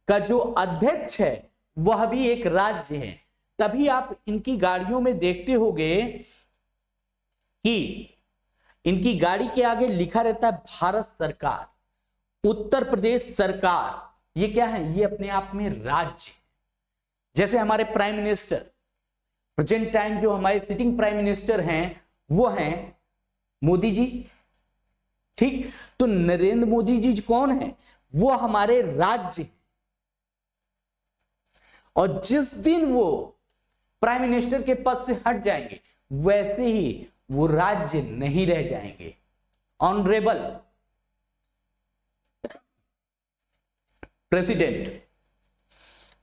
का जो अध्यक्ष है वह भी एक राज्य है। तभी आप इनकी गाड़ियों में देखते होंगे कि इनकी गाड़ी के आगे लिखा रहता है भारत सरकार, उत्तर प्रदेश सरकार। ये क्या है? ये अपने आप में राज्य। जैसे हमारे प्राइम मिनिस्टर, प्रेजेंट टाइम जो हमारे सिटिंग प्राइम मिनिस्टर हैं वो हैं मोदी जी, ठीक। तो नरेंद्र मोदी जी कौन है? वो हमारे राज्य हैं। और जिस दिन वो प्राइम मिनिस्टर के पद से हट जाएंगे वैसे ही वो राज्य नहीं रह जाएंगे। ऑनरेबल प्रेसिडेंट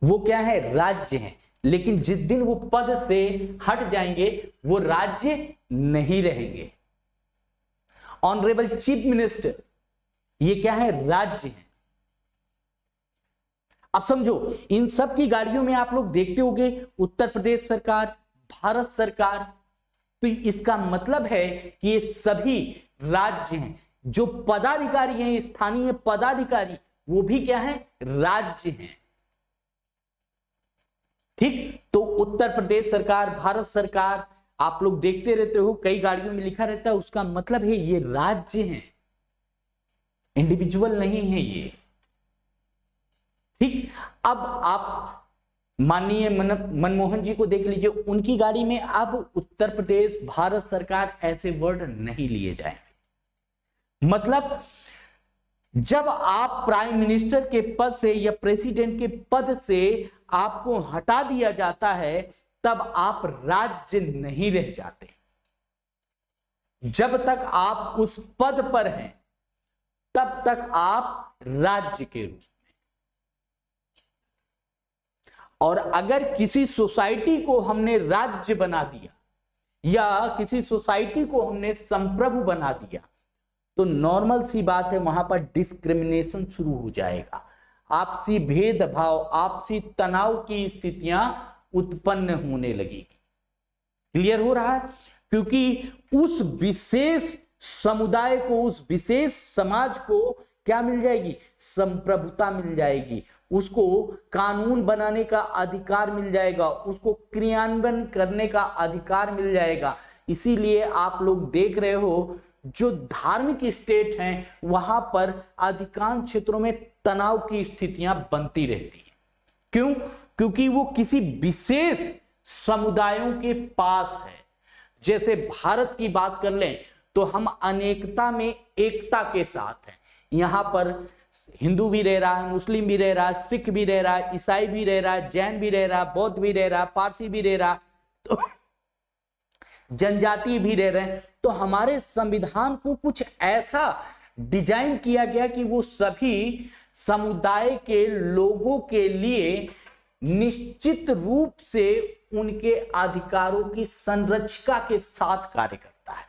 वो क्या है? राज्य है। लेकिन जिस दिन वो पद से हट जाएंगे वो राज्य नहीं रहेंगे। ऑनरेबल चीफ मिनिस्टर ये क्या है? राज्य है। अब समझो, इन सब की गाड़ियों में आप लोग देखते होंगे उत्तर प्रदेश सरकार, भारत सरकार। तो इसका मतलब है कि ये सभी राज्य हैं। जो पदाधिकारी हैं, स्थानीय पदाधिकारी, वो भी क्या है? राज्य हैं, ठीक। तो उत्तर प्रदेश सरकार, भारत सरकार आप लोग देखते रहते हो, कई गाड़ियों में लिखा रहता है, उसका मतलब है ये राज्य हैं, इंडिविजुअल नहीं है ये, ठीक। अब आप माननीय मनमोहन जी को देख लीजिए, उनकी गाड़ी में अब उत्तर प्रदेश, भारत सरकार ऐसे वर्ड नहीं लिए जाएंगे। मतलब जब आप प्राइम मिनिस्टर के पद से या प्रेसिडेंट के पद से आपको हटा दिया जाता है तब आप राज्य नहीं रह जाते। जब तक आप उस पद पर हैं तब तक आप राज्य के रूप में। और अगर किसी सोसाइटी को हमने राज्य बना दिया या किसी सोसाइटी को हमने संप्रभु बना दिया तो नॉर्मल सी बात है, वहां पर डिस्क्रिमिनेशन शुरू हो जाएगा, आपसी भेदभाव, आपसी तनाव की स्थितियां उत्पन्न होने लगेगी। क्लियर हो रहा है? क्योंकि उस विशेष समुदाय को, उस विशेष समाज को क्या मिल जाएगी? संप्रभुता मिल जाएगी, उसको कानून बनाने का अधिकार मिल जाएगा, उसको क्रियान्वयन करने का अधिकार मिल जाएगा। इसीलिए आप लोग देख रहे हो जो धार्मिक स्टेट हैं वहां पर अधिकांश क्षेत्रों में तनाव की स्थितियां बनती रहती हैं। क्यों? क्योंकि वो किसी विशेष समुदायों के पास है। जैसे भारत की बात कर लें तो हम अनेकता में एकता के साथ हैं। यहां पर हिंदू भी रह रहा है, मुस्लिम भी रह रहा है, सिख भी रह रहा है, ईसाई भी रह रहा है, जैन भी रह रहा है, बौद्ध भी रह रहा है, पारसी भी रह रहा है, तो जनजाति भी रह रहे हैं। तो हमारे संविधान को कुछ ऐसा डिजाइन किया गया कि वो सभी समुदाय के लोगों के लिए निश्चित रूप से उनके अधिकारों की संरक्षिका के साथ कार्य करता है।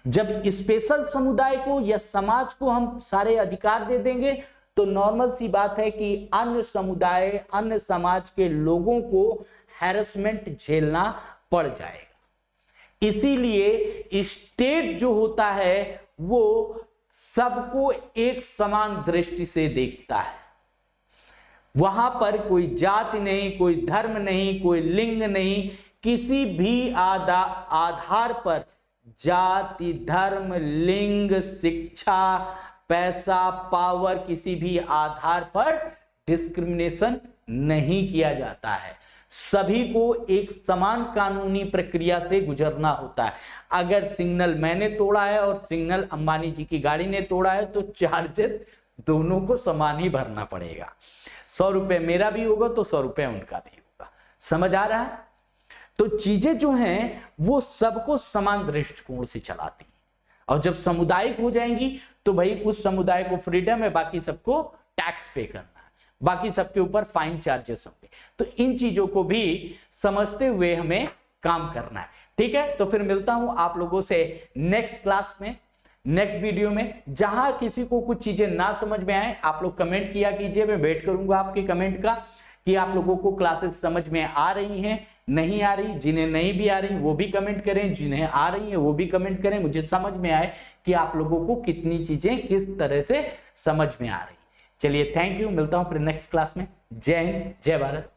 जब स्पेशल समुदाय को या समाज को हम सारे अधिकार दे देंगे तो नॉर्मल सी बात है कि अन्य समुदाय, अन्य समाज के लोगों को हैरेसमेंट झेलना पड़ जाएगा। इसीलिए स्टेट जो होता है वो सबको एक समान दृष्टि से देखता है। वहां पर कोई जाति नहीं, कोई धर्म नहीं, कोई लिंग नहीं, किसी भी आधार पर जाति, धर्म, लिंग, शिक्षा, पैसा, पावर, किसी भी आधार पर डिस्क्रिमिनेशन नहीं किया जाता है। सभी को एक समान कानूनी प्रक्रिया से गुजरना होता है। अगर सिग्नल मैंने तोड़ा है और सिग्नल अंबानी जी की गाड़ी ने तोड़ा है तो चार्जेस दोनों को समान ही भरना पड़ेगा। 100 रुपए मेरा भी होगा तो 100 रुपए उनका भी होगा। समझ आ रहा है? तो चीजें जो हैं वो सबको समान दृष्टिकोण से चलाती हैं। और जब सामुदायिक हो जाएंगी तो भाई उस समुदाय को फ्रीडम है, बाकी सबको टैक्स पे करना है, बाकी सबके ऊपर फाइन चार्जेस होंगे। तो इन चीजों को भी समझते हुए हमें काम करना है। ठीक है, तो फिर मिलता हूं आप लोगों से नेक्स्ट क्लास में, नेक्स्ट वीडियो में। जहां किसी को कुछ चीजें ना समझ में आए आप लोग कमेंट किया कीजिए, मैं वेट करूंगा आपके कमेंट का कि आप लोगों को क्लासेस समझ में आ रही हैं, नहीं आ रही। जिन्हें नहीं भी आ रही वो भी कमेंट करें, जिन्हें आ रही है वो भी कमेंट करें। मुझे समझ में आए कि आप लोगों को कितनी चीजें किस तरह से समझ में आ रही। चलिए, थैंक यू, मिलता हूं फिर नेक्स्ट क्लास में। जय हिंद, जय भारत।